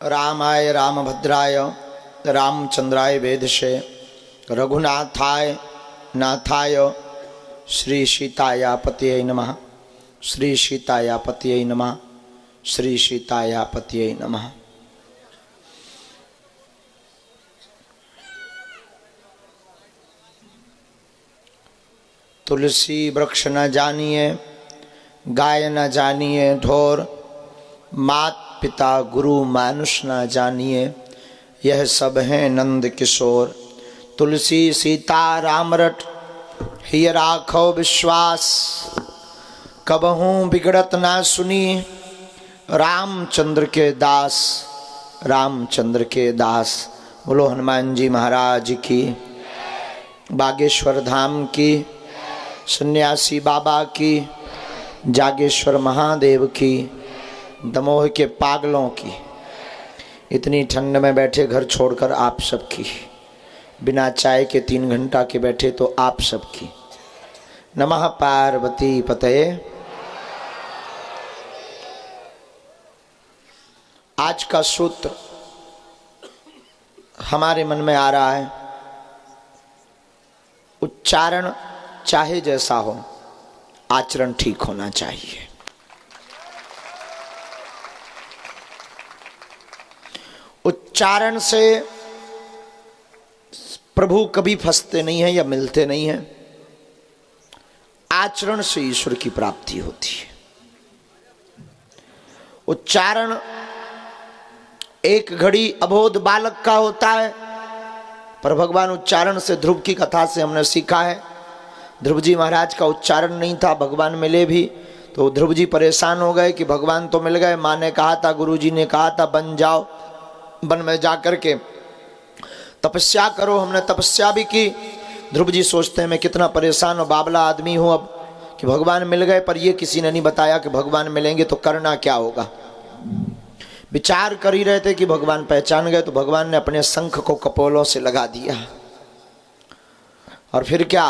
रामाय रामभद्राय रामचंद्राय वेधसे रघुनाथाय नाथाय श्री सीतायापतये नमः। श्री सीतायापतये नमः। श्री सीतायापतये नमः। तुलसी वृक्ष न जानिए, गाय न जानिए ढोर, मात पिता गुरु मानुष न जानिए, यह सब हैं नंद किशोर। तुलसी सीता राम रट, हिय राखो विश्वास, कबहूँ बिगड़त ना सुनी, रामचंद्र के दास, रामचंद्र के दास। बोलो हनुमान जी महाराज की, बागेश्वर धाम की, सन्यासी बाबा की, जागेश्वर महादेव की, दमोह के पागलों की, इतनी ठंड में बैठे घर छोड़कर आप सबकी, बिना चाय के 3 घंटा के बैठे तो आप सबकी। नमः पार्वती पतये। आज का सूत्र हमारे मन में आ रहा है, उच्चारण चाहे जैसा हो, आचरण ठीक होना चाहिए। उच्चारण से प्रभु कभी फंसते नहीं हैं या मिलते नहीं हैं, आचरण से ईश्वर की प्राप्ति होती है। उच्चारण एक घड़ी अबोध बालक का होता है, पर भगवान उच्चारण से, ध्रुव की कथा से हमने सीखा है, ध्रुव जी महाराज का उच्चारण नहीं था, भगवान मिले भी तो ध्रुव जी परेशान हो गए कि भगवान तो मिल गए, माँ ने कहा था, गुरु जी ने कहा था बन जाओ, वन में जाकर के तपस्या करो। हमने तपस्या भी की। ध्रुव जी सोचते हैं मैं कितना परेशान और बाबला आदमी हूँ अब कि भगवान मिल गए, पर ये किसी ने नहीं बताया कि भगवान मिलेंगे तो करना क्या होगा। विचार कर ही रहे थे कि भगवान पहचान गए तो भगवान ने अपने शंख को कपोलों से लगा दिया। और फिर क्या,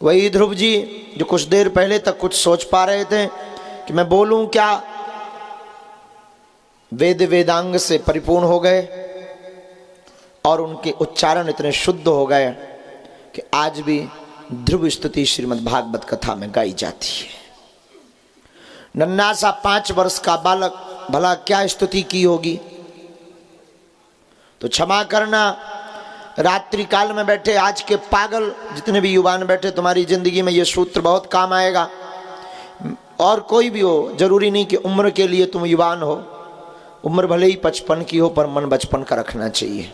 वही ध्रुव जी जो कुछ देर पहले तक कुछ सोच पा रहे थे कि मैं बोलूं क्या, वेद वेदांग से परिपूर्ण हो गए और उनके उच्चारण इतने शुद्ध हो गए कि आज भी ध्रुव स्तुति श्रीमद् भागवत कथा में गाई जाती है। नन्हा सा 5 वर्ष का बालक भला क्या स्तुति की होगी। तो क्षमा करना, रात्रि काल में बैठे आज के पागल जितने भी युवान बैठे, तुम्हारी जिंदगी में ये सूत्र बहुत काम आएगा। और कोई भी हो, जरूरी नहीं कि उम्र के लिए तुम युवान हो, उम्र भले ही 55 की हो पर मन बचपन का रखना चाहिए।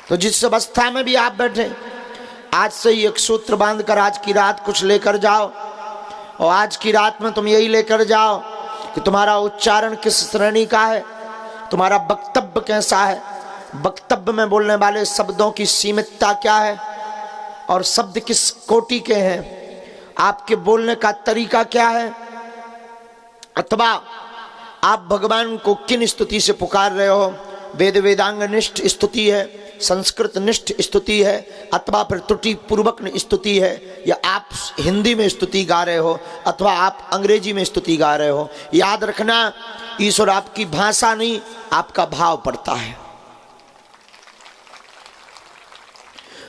तो जिस अवस्था में भी आप बैठे, आज से ही एक सूत्र बांधकर आज की रात कुछ लेकर जाओ, और आज की रात में तुम यही लेकर जाओ कि तुम्हारा उच्चारण किस श्रेणी का है, तुम्हारा वक्तव्य कैसा है, वक्तव्य में बोलने वाले शब्दों की सीमितता क्या है और शब्द किस कोटि के हैं, आपके बोलने का तरीका क्या है, अथवा आप भगवान को किन स्तुति से पुकार रहे हो। वेद वेदांग निष्ठ स्तुति है, संस्कृत निष्ठ स्तुति है, अथवा फिर त्रुटि पूर्वक स्तुति है, या आप हिंदी में स्तुति गा रहे हो अथवा आप अंग्रेजी में स्तुति गा रहे हो। याद रखना, ईश्वर आपकी भाषा नहीं, आपका भाव पड़ता है।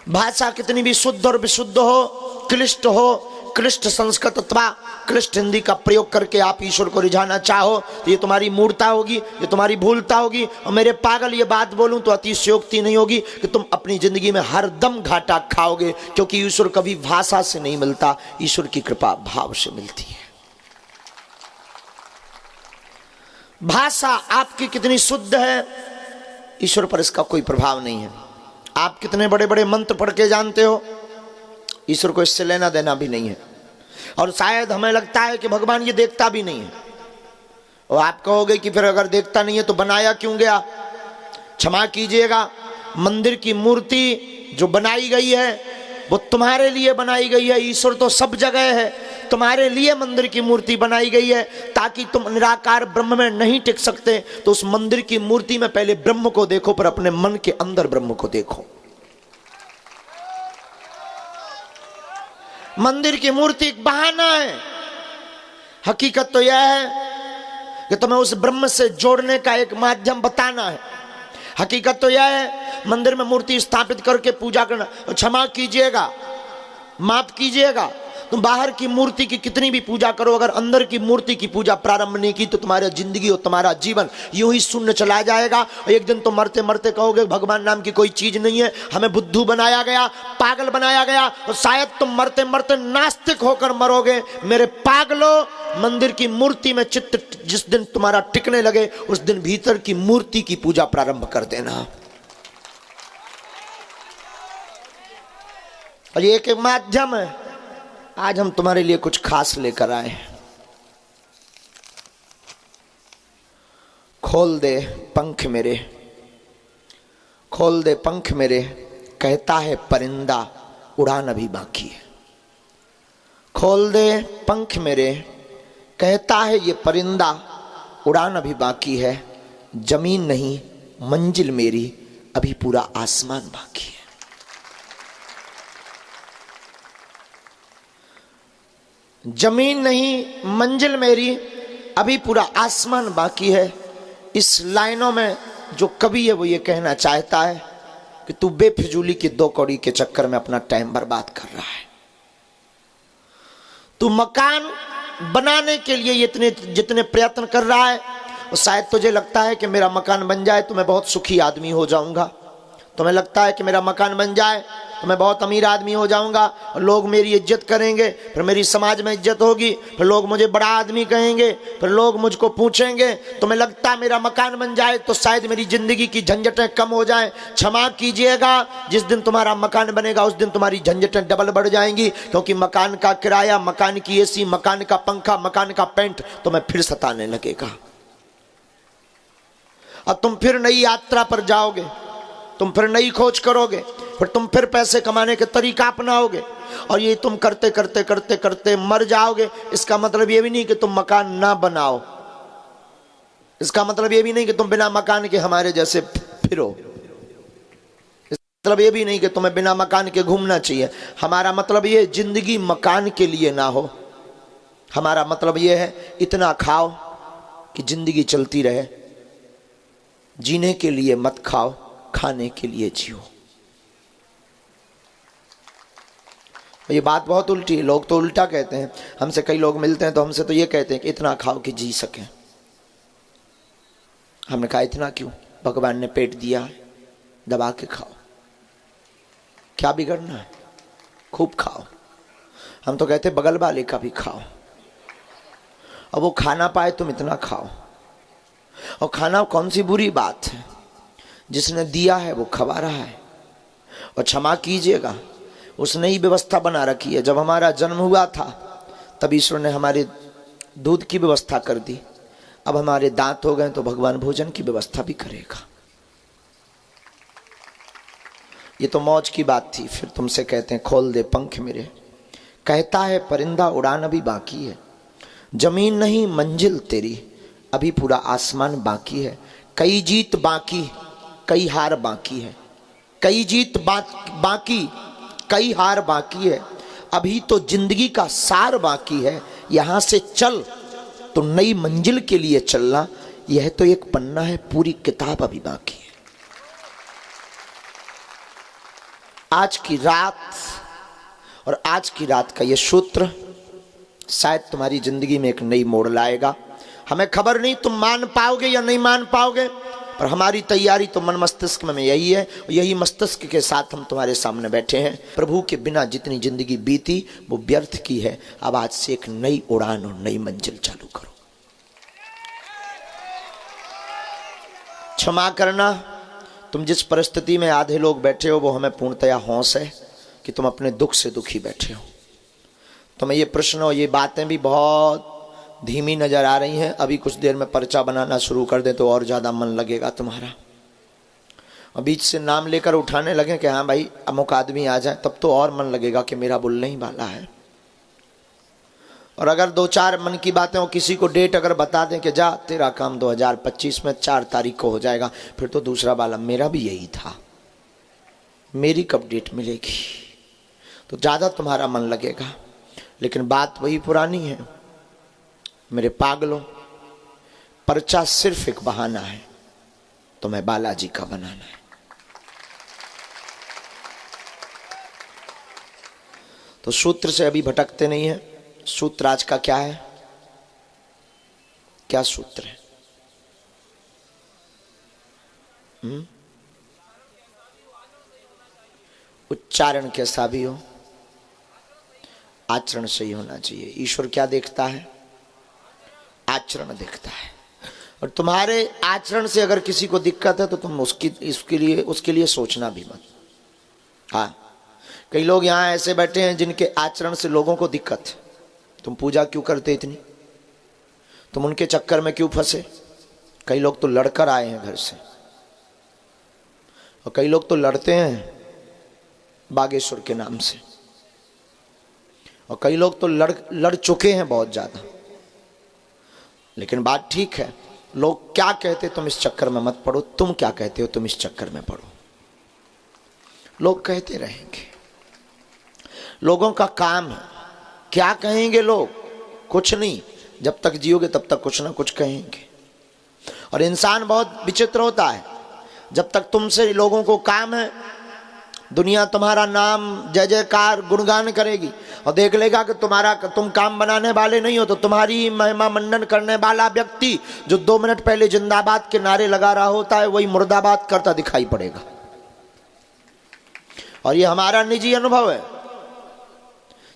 भाषा कितनी भी शुद्ध और विशुद्ध हो, क्लिष्ट हो, क्लिष्ट संस्कृत अथवा क्लिष्ट हिंदी का प्रयोग करके आप ईश्वर को रिझाना चाहो तो ये तुम्हारी मूर्खता होगी, ये तुम्हारी भूलता होगी। और मेरे पागल ये बात बोलूं तो अतिशयोक्ति नहीं होगी कि तुम अपनी जिंदगी में हर दम घाटा खाओगे, क्योंकि ईश्वर कभी भाषा से नहीं मिलता, ईश्वर की कृपा भाव से मिलती है। भाषा आपकी कितनी शुद्ध है, ईश्वर पर इसका कोई प्रभाव नहीं है। आप कितने बड़े बड़े मंत्र पढ़ के जानते हो, ईश्वर को इससे लेना देना भी नहीं है। और शायद हमें लगता है कि भगवान ये देखता भी नहीं है। और आप कहोगे कि फिर अगर देखता नहीं है तो बनाया क्यों गया। क्षमा कीजिएगा, मंदिर की मूर्ति जो बनाई गई है वो तुम्हारे लिए बनाई गई है। ईश्वर तो सब जगह है, तुम्हारे लिए मंदिर की मूर्ति बनाई गई है ताकि तुम निराकार ब्रह्म में नहीं टिक सकते तो उस मंदिर की मूर्ति में पहले ब्रह्म को देखो, पर अपने मन के अंदर ब्रह्म को देखो। मंदिर की मूर्ति एक बहाना है, हकीकत तो यह है कि तुम्हें उस ब्रह्म से जोड़ने का एक माध्यम बताना है। हकीकत तो यह है, मंदिर में मूर्ति स्थापित करके पूजा करना। क्षमा कीजिएगा, माफ कीजिएगा, तुम बाहर की मूर्ति की कितनी भी पूजा करो, अगर अंदर की मूर्ति की पूजा प्रारंभ नहीं की तो तुम्हारी जिंदगी और तुम्हारा जीवन यूं ही शून्य चला जाएगा। और एक दिन तुम मरते मरते कहोगे भगवान नाम की कोई चीज नहीं है, हमें बुद्धू बनाया गया, पागल बनाया गया। और शायद तुम मरते मरते नास्तिक होकर मरोगे। मेरे पागलों, मंदिर की मूर्ति में चित्त जिस दिन तुम्हारा टिकने लगे उस दिन भीतर की मूर्ति की पूजा प्रारंभ कर देना। और ये एक माध्यम है। आज हम तुम्हारे लिए कुछ खास लेकर आए हैं। खोल दे पंख मेरे, खोल दे पंख मेरे, कहता है परिंदा उड़ान अभी बाकी है। खोल दे पंख मेरे, कहता है ये परिंदा उड़ान अभी बाकी है। जमीन नहीं मंजिल मेरी, अभी पूरा आसमान बाकी है। जमीन नहीं मंजिल मेरी, अभी पूरा आसमान बाकी है। इस लाइनों में जो कवि है वो ये कहना चाहता है कि तू बेफिजूली की दो कौड़ी के चक्कर में अपना टाइम बर्बाद कर रहा है। तू मकान बनाने के लिए इतने जितने प्रयत्न कर रहा है, और शायद तुझे लगता है कि मेरा मकान बन जाए तो मैं बहुत सुखी आदमी हो जाऊंगा। तुम्हें लगता है कि मेरा मकान बन जाए तो मैं बहुत अमीर आदमी हो जाऊंगा और लोग मेरी इज्जत करेंगे, फिर मेरी समाज में इज्जत होगी, फिर लोग मुझे बड़ा आदमी कहेंगे, फिर लोग मुझको पूछेंगे। तुम्हें लगता है मेरा मकान बन जाए तो शायद मेरी जिंदगी की झंझटें कम हो जाएं। क्षमा कीजिएगा, जिस दिन तुम्हारा मकान बनेगा उस दिन तुम्हारी झंझटें डबल बढ़ जाएंगी, क्योंकि मकान का किराया, मकान की एसी, मकान का पंखा, मकान का पेंट तुम्हें फिर सताने लगेगा। अब तुम फिर नई यात्रा पर जाओगे, तुम फिर नई खोज करोगे, फिर तुम फिर पैसे कमाने के तरीका अपनाओगे, और ये तुम करते करते करते करते मर जाओगे। इसका मतलब ये भी नहीं कि तुम मकान ना बनाओ, इसका मतलब ये भी नहीं कि तुम बिना मकान के हमारे जैसे फिरो, इसका मतलब ये भी नहीं कि तुम्हें बिना मकान के घूमना चाहिए। हमारा मतलब ये जिंदगी मकान के लिए ना हो, हमारा मतलब ये है इतना खाओ कि जिंदगी चलती रहे। जीने के लिए मत खाओ, खाने के लिए जियो। ये बात बहुत उल्टी है, लोग तो उल्टा कहते हैं। हमसे कई लोग मिलते हैं तो हमसे तो ये कहते हैं कि इतना खाओ कि जी सकें। हमने कहा इतना क्यों, भगवान ने पेट दिया है, दबा के खाओ, क्या बिगड़ना है, खूब खाओ। हम तो कहते बगल वाले का भी खाओ, और वो खा ना पाए तुम इतना खाओ। और खाना कौन सी बुरी बात है, जिसने दिया है वो खवा रहा है। और क्षमा कीजिएगा, उसने ही व्यवस्था बना रखी है। जब हमारा जन्म हुआ था तब ईश्वर ने हमारे दूध की व्यवस्था कर दी, अब हमारे दांत हो गए तो भगवान भोजन की व्यवस्था भी करेगा। ये तो मौज की बात थी। फिर तुमसे कहते हैं खोल दे पंख मेरे, कहता है परिंदा उड़ान अभी बाकी है। जमीन नहीं मंजिल तेरी, अभी पूरा आसमान बाकी है। कई जीत बाकी, कई हार बाकी है। कई जीत बाकी, कई हार बाकी है। अभी तो जिंदगी का सार बाकी है। यहां से चल तो नई मंजिल के लिए चलना, यह तो एक पन्ना है, पूरी किताब अभी बाकी है। आज की रात और आज की रात का यह सूत्र शायद तुम्हारी जिंदगी में एक नई मोड़ लाएगा। हमें खबर नहीं तुम मान पाओगे या नहीं मान पाओगे, पर हमारी तैयारी तो मन मस्तिष्क में यही है। यही मस्तिष्क के साथ हम तुम्हारे सामने बैठे हैं। प्रभु के बिना जितनी जिंदगी बीती वो व्यर्थ की है। अब आज से एक नई उड़ान और नई मंजिल चालू करो। क्षमा करना, तुम जिस परिस्थिति में आधे लोग बैठे हो वो हमें पूर्णतया होश है कि तुम अपने दुख से दुखी बैठे हो। तुम्हें ये प्रश्न और ये बातें भी बहुत धीमी नजर आ रही हैं। अभी कुछ देर में पर्चा बनाना शुरू कर दे तो और ज़्यादा मन लगेगा तुम्हारा। और बीच से नाम लेकर उठाने लगे कि हाँ भाई अमुक आदमी आ जाए, तब तो और मन लगेगा कि मेरा बोलने ही वाला है। और अगर दो चार मन की बातें हो, किसी को डेट अगर बता दें कि जा तेरा काम 2025 में 4 तारीख को हो जाएगा, फिर तो दूसरा वाला मेरा भी यही था, मेरी कब डेट मिलेगी, तो ज़्यादा तुम्हारा मन लगेगा। लेकिन बात वही पुरानी है मेरे पागलों। पर्चा सिर्फ एक बहाना है, तुम्हें बालाजी का बनाना है। तो सूत्र से अभी भटकते नहीं है। सूत्र आज का क्या है? क्या सूत्र है? उच्चारण कैसा भी हो, आचरण सही होना चाहिए। ईश्वर क्या देखता है? आचरण देखता है। और तुम्हारे आचरण से अगर किसी को दिक्कत है तो तुम उसके लिए सोचना भी मत। हाँ, कई लोग यहाँ ऐसे बैठे हैं जिनके आचरण से लोगों को दिक्कत है। तुम पूजा क्यों करते इतनी? तुम उनके चक्कर में क्यों फंसे? कई लोग तो लड़कर आए हैं घर से, और कई लोग तो लड़ते हैं बागेश्वर के नाम से, और कई लोग तो लड़ चुके हैं बहुत ज्यादा। लेकिन बात ठीक है, लोग क्या कहते तुम इस चक्कर में मत पड़ो, तुम क्या कहते हो तुम इस चक्कर में पड़ो। लोग कहते रहेंगे, लोगों का काम है। क्या कहेंगे लोग? कुछ नहीं, जब तक जियोगे तब तक कुछ ना कुछ कहेंगे। और इंसान बहुत विचित्र होता है, जब तक तुमसे लोगों को काम है, दुनिया तुम्हारा नाम जय जयकार गुणगान करेगी, और देख लेगा कि तुम काम बनाने वाले नहीं हो, तो तुम्हारी महिमा मंडन करने वाला व्यक्ति जो 2 मिनट पहले जिंदाबाद के नारे लगा रहा होता है, वही मुर्दाबाद करता दिखाई पड़ेगा। और ये हमारा निजी अनुभव है।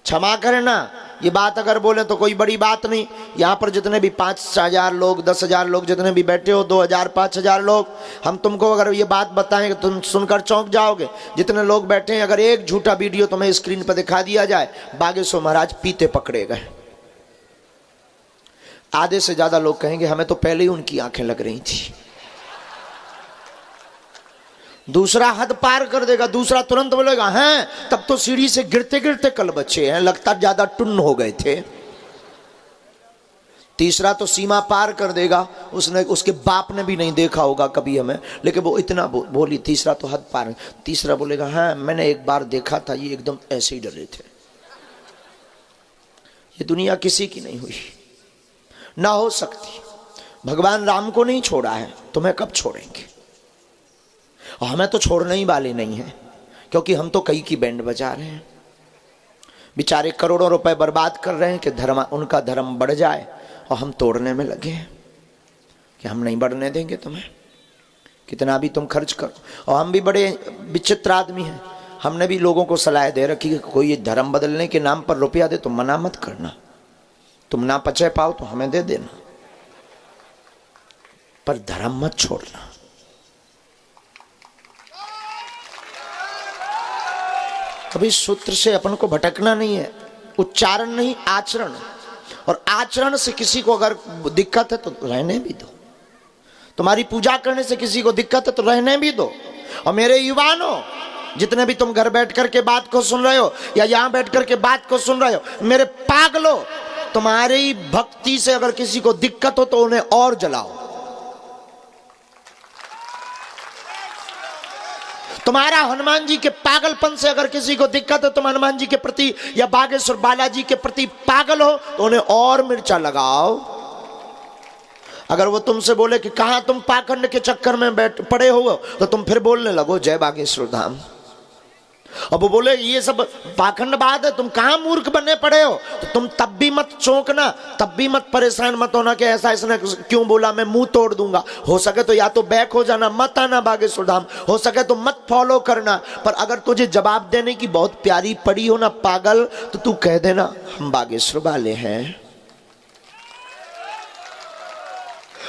क्षमा करें ना, ये बात अगर बोले तो कोई बड़ी बात नहीं। यहाँ पर जितने भी 5,000 लोग, 10,000 लोग जितने भी बैठे हो, 2,000 5,000 लोग, हम तुमको अगर ये बात बताएं कि तुम सुनकर चौंक जाओगे। जितने लोग बैठे हैं, अगर एक झूठा वीडियो तुम्हें स्क्रीन पर दिखा दिया जाए, बागेश्वर महाराज पीते पकड़े गए, आधे से ज्यादा लोग कहेंगे हमें तो पहले ही उनकी आंखें लग रही थी। दूसरा हद पार कर देगा, दूसरा तुरंत बोलेगा हैं तब तो सीढ़ी से गिरते गिरते कल बचे हैं, लगता ज्यादा टुन्न हो गए थे। तीसरा तो सीमा पार कर देगा, उसके बाप ने भी नहीं देखा होगा कभी हमें, लेकिन वो इतना बोली, तीसरा तो हद पार। तीसरा बोलेगा हाँ मैंने एक बार देखा था, ये एकदम ऐसे ही डरे थे। ये दुनिया किसी की नहीं हुई, ना हो सकती। भगवान राम को नहीं छोड़ा है, तुम्हें कब छोड़ेंगे? और हमें तो छोड़ने ही वाले नहीं है, क्योंकि हम तो कई की बैंड बजा रहे हैं। बेचारे करोड़ों रुपए बर्बाद कर रहे हैं कि उनका धर्म बढ़ जाए, और हम तोड़ने में लगे हैं कि हम नहीं बढ़ने देंगे तुम्हें, कितना भी तुम खर्च करो। और हम भी बड़े विचित्र आदमी हैं, हमने भी लोगों को सलाह दे रखी कि कोई ये धर्म बदलने के नाम पर रुपया दे तो मना मत करना, तुम ना पचे पाओ तो हमें दे देना, पर धर्म मत छोड़ना। कभी सूत्र से अपन को भटकना नहीं है, उच्चारण नहीं आचरण। और आचरण से किसी को अगर दिक्कत है तो रहने भी दो। तुम्हारी पूजा करने से किसी को दिक्कत है तो रहने भी दो। और मेरे युवानों, जितने भी तुम घर बैठ करके बात को सुन रहे हो या यहां बैठ करके बात को सुन रहे हो, मेरे पागलों, तुम्हारी भक्ति से अगर किसी को दिक्कत हो तो उन्हें और जलाओ। तुम्हारा हनुमान जी के पागलपन से अगर किसी को दिक्कत है, तुम हनुमान जी के प्रति या बागेश्वर बालाजी के प्रति पागल हो, तो उन्हें और मिर्चा लगाओ। अगर वो तुमसे बोले कि कहां तुम पाखंड के चक्कर में पड़े हो, तो तुम फिर बोलने लगो जय बागेश्वर धाम। अब वो बोले ये सब पाखंडवाद है, तुम कहां मूर्ख बने पड़े हो, तो तुम तब भी मत चौंकना, तब भी मत परेशान मत होना कि ऐसा इसने क्यों बोला, मैं मुंह तोड़ दूंगा। हो सके तो या तो बैक हो जाना, मत आना बागेश्वर धाम, हो सके तो मत फॉलो करना। पर अगर तुझे जवाब देने की बहुत प्यारी पड़ी हो ना पागल, तो तू कह देना हम बागेश्वर वाले हैं।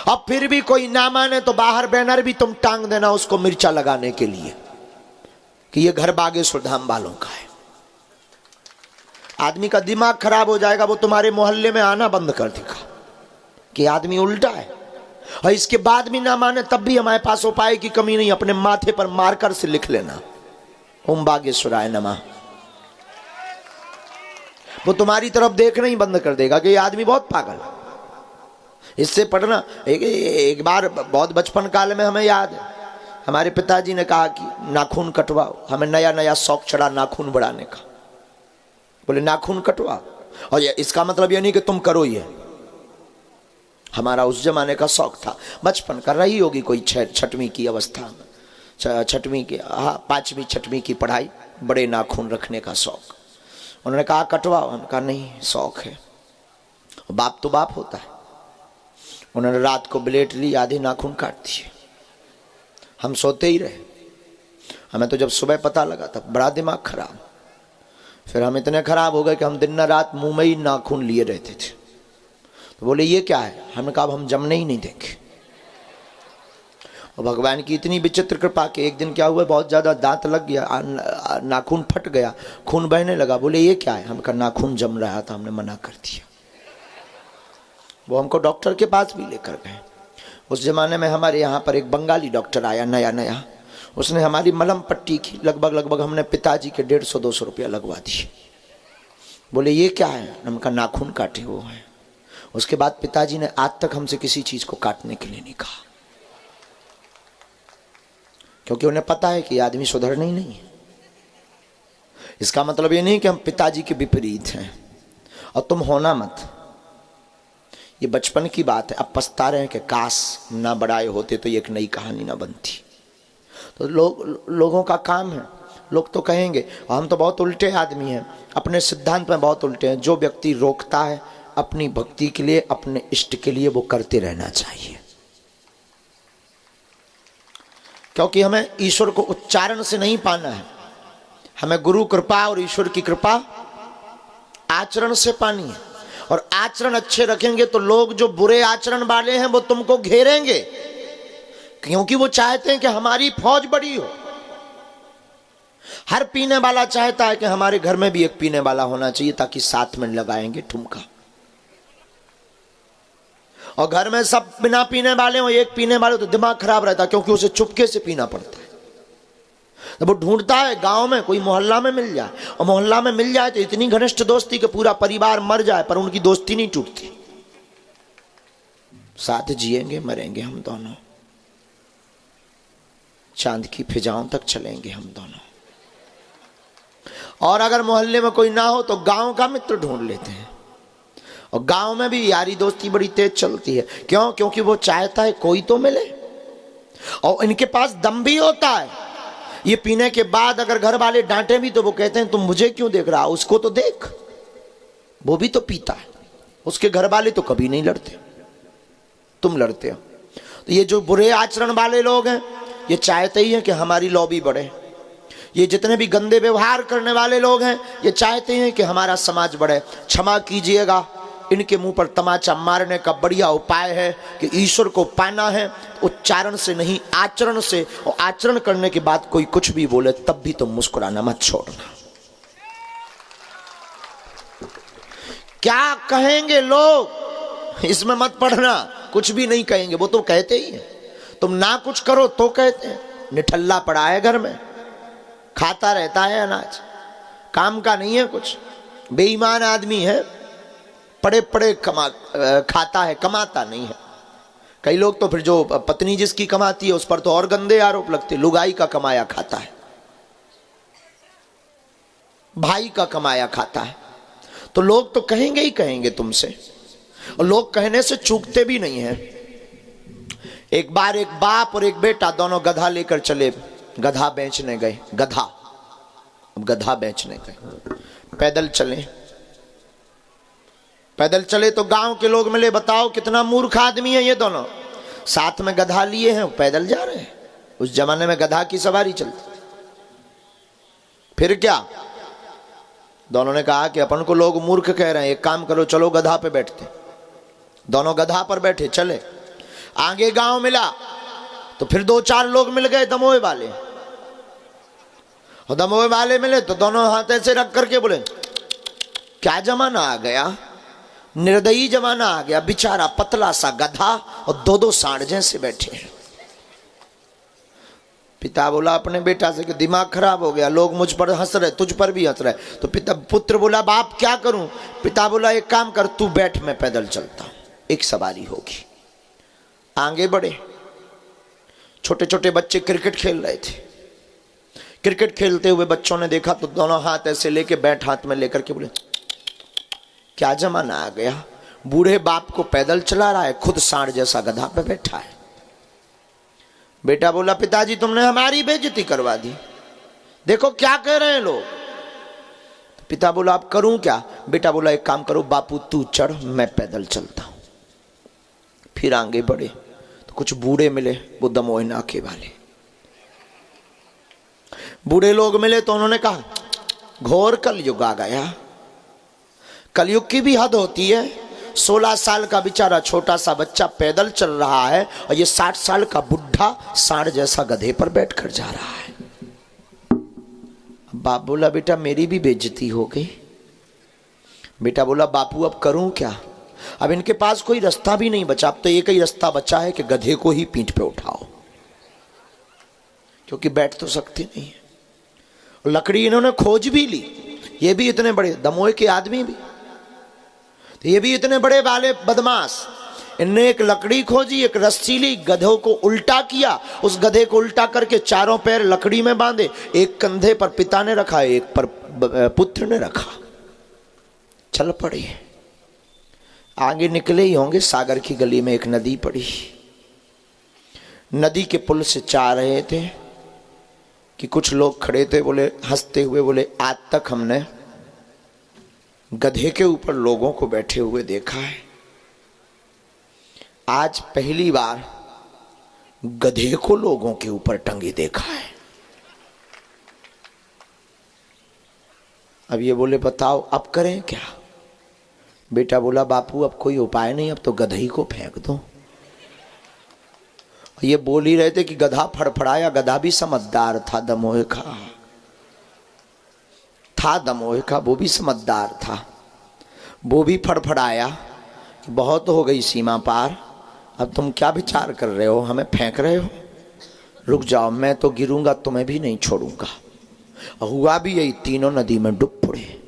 अब फिर भी कोई ना माने तो बाहर बैनर भी तुम टांग देना उसको मिर्चा लगाने के लिए कि ये घर बागेश्वर धाम वालों का है। आदमी का दिमाग खराब हो जाएगा, वो तुम्हारे मोहल्ले में आना बंद कर देगा कि आदमी उल्टा है। और इसके बाद भी ना माने तब भी हमारे पास उपाय की कमी नहीं, अपने माथे पर मारकर से लिख लेना ओम बागेश्वराय नमः। वो तुम्हारी तरफ देखना ही बंद कर देगा कि ये आदमी बहुत पागल। इससे पढ़ना। एक बार बहुत बचपन काल में हमें याद है, हमारे पिताजी ने कहा कि नाखून कटवाओ। हमें नया नया शौक चढ़ा नाखून बढ़ाने का। बोले नाखून कटवाओ, और इसका मतलब ये नहीं कि तुम करो ये, हमारा उस जमाने का शौक था, बचपन कर रही होगी कोई छठवीं की अवस्था में, छठवीं की, हाँ 5वीं 6वीं की पढ़ाई, बड़े नाखून रखने का शौक। उन्होंने कहा कटवाओ, उन्होंने कहा नहीं शौक है, बाप तो बाप होता है। उन्होंने रात को ब्लेड ली, आधे नाखून काट दिए। हम सोते ही रहे। हमें तो जब सुबह पता लगा तब बड़ा दिमाग खराब। फिर हम इतने खराब हो गए कि हम दिन न रात मुंह में ही नाखून लिए रहते थे। तो बोले ये क्या है? हमने कहा हम जमने ही नहीं देंगे। और भगवान की इतनी विचित्र कृपा कि एक दिन क्या हुआ, बहुत ज़्यादा दांत लग गया, नाखून फट गया, खून बहने लगा। बोले ये क्या है? हम कहा नाखून जम रहा था, हमने मना कर दिया। वो हमको डॉक्टर के पास भी लेकर गए। उस जमाने में हमारे यहाँ पर एक बंगाली डॉक्टर आया नया नया, उसने हमारी मलहम पट्टी की, लगभग हमने पिताजी के 150-200 रुपया लगवा दिए। बोले ये क्या है? हम कहा नाखून काटे हुए हैं। उसके बाद पिताजी ने आज तक हमसे किसी चीज को काटने के लिए नहीं कहा, क्योंकि उन्हें पता है कि आदमी सुधरना ही नहीं है। इसका मतलब ये नहीं कि हम पिताजी के विपरीत हैं और तुम होना मत। ये बचपन की बात है। अब पछता रहे हैं कि काश ना बड़ाए होते तो ये एक नई कहानी ना बनती। तो लोगों का काम है, लोग तो कहेंगे। और हम तो बहुत उल्टे आदमी हैं, अपने सिद्धांत में बहुत उल्टे हैं। जो व्यक्ति रोकता है अपनी भक्ति के लिए, अपने इष्ट के लिए, वो करते रहना चाहिए। क्योंकि हमें ईश्वर को उच्चारण से नहीं पाना है, हमें गुरु कृपा और ईश्वर की कृपा आचरण से पानी है। और आचरण अच्छे रखेंगे तो लोग जो बुरे आचरण वाले हैं वो तुमको घेरेंगे, क्योंकि वो चाहते हैं कि हमारी फौज बड़ी हो। हर पीने वाला चाहता है कि हमारे घर में भी एक पीने वाला होना चाहिए, ताकि साथ में लगाएंगे ठुमका। और घर में सब बिना पीने वाले हो, एक पीने वाले तो दिमाग खराब रहता है, क्योंकि उसे चुपके से पीना पड़ता है। तो वो ढूंढता है गांव में कोई मोहल्ला में मिल जाए, और मोहल्ला में मिल जाए तो इतनी घनिष्ठ दोस्ती कि पूरा परिवार मर जाए पर उनकी दोस्ती नहीं टूटती। साथ जिएंगे मरेंगे हम दोनों, चांद की फिजाओं तक चलेंगे हम दोनों। और अगर मोहल्ले में कोई ना हो तो गांव का मित्र ढूंढ लेते हैं, और गांव में भी यारी दोस्ती बड़ी तेज चलती है। क्यों? क्योंकि वो चाहता है कोई तो मिले, और इनके पास दम भी होता है। ये पीने के बाद अगर घर वाले डांटे भी तो वो कहते हैं तुम मुझे क्यों देख रहा, उसको तो देख, वो भी तो पीता है। उसके घर वाले तो कभी नहीं लड़ते, तुम लड़ते हो। तो ये जो बुरे आचरण वाले लोग हैं ये चाहते ही हैं कि हमारी लॉबी बढ़े। ये जितने भी गंदे व्यवहार करने वाले लोग हैं ये चाहते हैं कि हमारा समाज बढ़े। क्षमा कीजिएगा, इनके मुंह पर तमाचा मारने का बढ़िया उपाय है कि ईश्वर को पाना है उच्चारण से नहीं, आचरण से। और आचरण करने के बाद कोई कुछ भी बोले तब भी तुम मुस्कुराना मत छोड़ना। क्या कहेंगे लोग इसमें मत पढ़ना, कुछ भी नहीं कहेंगे, वो तो कहते ही हैं। तुम ना कुछ करो तो कहते हैं निठल्ला पड़ा है घर में, खाता रहता है अनाज, काम का नहीं है कुछ, बेईमान आदमी है, पड़े पड़े खाता है, कमाता नहीं है। कई लोग तो फिर जो पत्नी जिसकी कमाती है उस पर तो और गंदे आरोप लगते, लुगाई का कमाया खाता है, भाई का कमाया खाता है। तो लोग तो कहेंगे ही कहेंगे तुमसे, और लोग कहने से चूकते भी नहीं हैं। एक बार एक बाप और एक बेटा दोनों गधा लेकर चले, गधा बेचने गए। गधा बेचने गए, पैदल चले तो गांव के लोग मिले। बताओ कितना मूर्ख आदमी है ये दोनों, साथ में गधा लिए हैं, पैदल जा रहे हैं। उस जमाने में गधा की सवारी चलती। फिर क्या, दोनों ने कहा कि अपन को लोग मूर्ख कह रहे हैं, एक काम करो चलो गधा पे बैठते। दोनों गधा पर बैठे चले। आगे गांव मिला तो फिर 2-4 लोग मिल गए दमोए वाले, और दमोए वाले मिले तो दोनों हाथ ऐसे रख करके बोले क्या जमाना आ गया, निर्दयी जमाना आ गया। बेचारा पतला सा गधा और 2-2 सांड जैसे बैठे हैं। पिता बोला अपने बेटा से कि दिमाग खराब हो गया, लोग मुझ पर हंस रहे, तुझ पर भी हंस रहे। तो पुत्र बोला बाप क्या करूं? पिता बोला एक काम कर, तू बैठ, मैं पैदल चलता हूं, एक सवारी होगी। आगे बढ़े। छोटे छोटे बच्चे क्रिकेट खेल रहे थे। क्रिकेट खेलते हुए बच्चों ने देखा तो दोनों हाथ ऐसे लेके बैट हाथ में लेकर के बोले क्या जमाना आ गया, बूढ़े बाप को पैदल चला रहा है, खुद सांड जैसा गधा पे बैठा है। बेटा बोला पिताजी तुमने हमारी बेइज्जती करवा दी, देखो क्या कह रहे हैं लोग। तो पिता बोला अब करूं क्या? बेटा बोला एक काम करो बापू तू चढ़, मैं पैदल चलता हूं। फिर आगे बढ़े तो कुछ बूढ़े मिले, वो दमोह नाके वाले बूढ़े लोग मिले। तो उन्होंने कहा घोर कलयुग आ गया, कलयुग की भी हद होती है। 16 साल का बेचारा छोटा सा बच्चा पैदल चल रहा है और ये 60 साल का बुढ़ा सांड जैसा गधे पर बैठकर जा रहा है। बाप बोला बेटा मेरी भी बेइज्जती हो गई। बेटा बोला बापू अब करूं क्या? अब इनके पास कोई रास्ता भी नहीं बचा, अब तो एक ही रास्ता बचा है कि गधे को ही पीठ पे उठाओ, क्योंकि बैठ तो सकते नहीं है। लकड़ी इन्होंने खोज भी ली, ये भी इतने बड़े दमोह के आदमी भी, तो ये भी इतने बड़े वाले बदमाश। इनने एक लकड़ी खोजी, एक रस्सी ली, गधों को उल्टा किया, उस गधे को उल्टा करके चारों पैर लकड़ी में बांधे, एक कंधे पर पिता ने रखा, एक पर पुत्र ने रखा, चल पड़े। आगे निकले ही होंगे, सागर की गली में एक नदी पड़ी। नदी के पुल से जा रहे थे कि कुछ लोग खड़े थे, बोले हंसते हुए, बोले आज तक हमने गधे के ऊपर लोगों को बैठे हुए देखा है, आज पहली बार गधे को लोगों के ऊपर टंगे देखा है। अब ये बोले बताओ अब करें क्या? बेटा बोला बापू अब कोई उपाय नहीं, अब तो गधे ही को फेंक दो। ये बोल ही रहे थे कि गधा फड़फड़ाया। गधा भी समझदार था, दमोह था दमोह का, वो भी समझदार था। वो भी फड़फड़ाया कि बहुत हो गई सीमा पार, अब तुम क्या विचार कर रहे हो, हमें फेंक रहे हो, रुक जाओ, मैं तो गिरूंगा तुम्हें भी नहीं छोड़ूंगा। हुआ भी यही, तीनों नदी में डूब पड़े।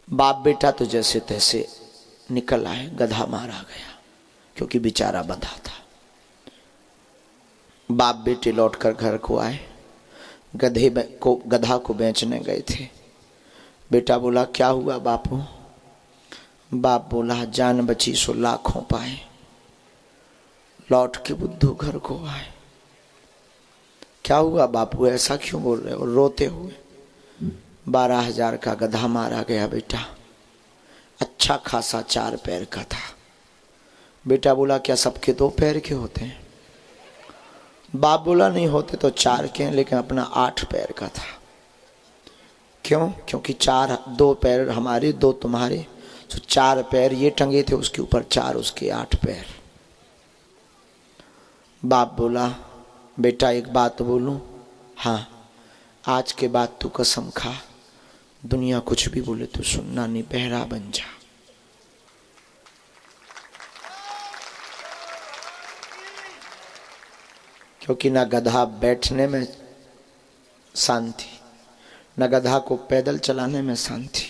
बाप बेटा तो जैसे तैसे निकल आए, गधा मारा गया क्योंकि बेचारा बंधा था। बाप बेटे लौटकर घर को आए, गधा को बेचने गए थे। बेटा बोला क्या हुआ बापू? बाप बोला जान बची सो लाखों पाए। लौट के बुद्धू घर को आए। क्या हुआ बापू, ऐसा क्यों बोल रहे हो रोते हुए? 12,000 का गधा मारा गया बेटा, अच्छा खासा 4 पैर का था। बेटा बोला क्या सबके 2 पैर के होते हैं? बाप बोला नहीं होते तो 4 के हैं, लेकिन अपना 8 पैर का था। क्यों? क्योंकि 2 पैर हमारे 2 तुम्हारे, तो 4 पैर ये टंगे थे उसके ऊपर, 4 उसके, 8 पैर। बाप बोला बेटा एक बात बोलूं? हाँ, आज के बाद तू कसम खा, दुनिया कुछ भी बोले तू सुनना नहीं, बहरा बन जा। क्योंकि ना गधा बैठने में शांति, न गधा को पैदल चलाने में शांति,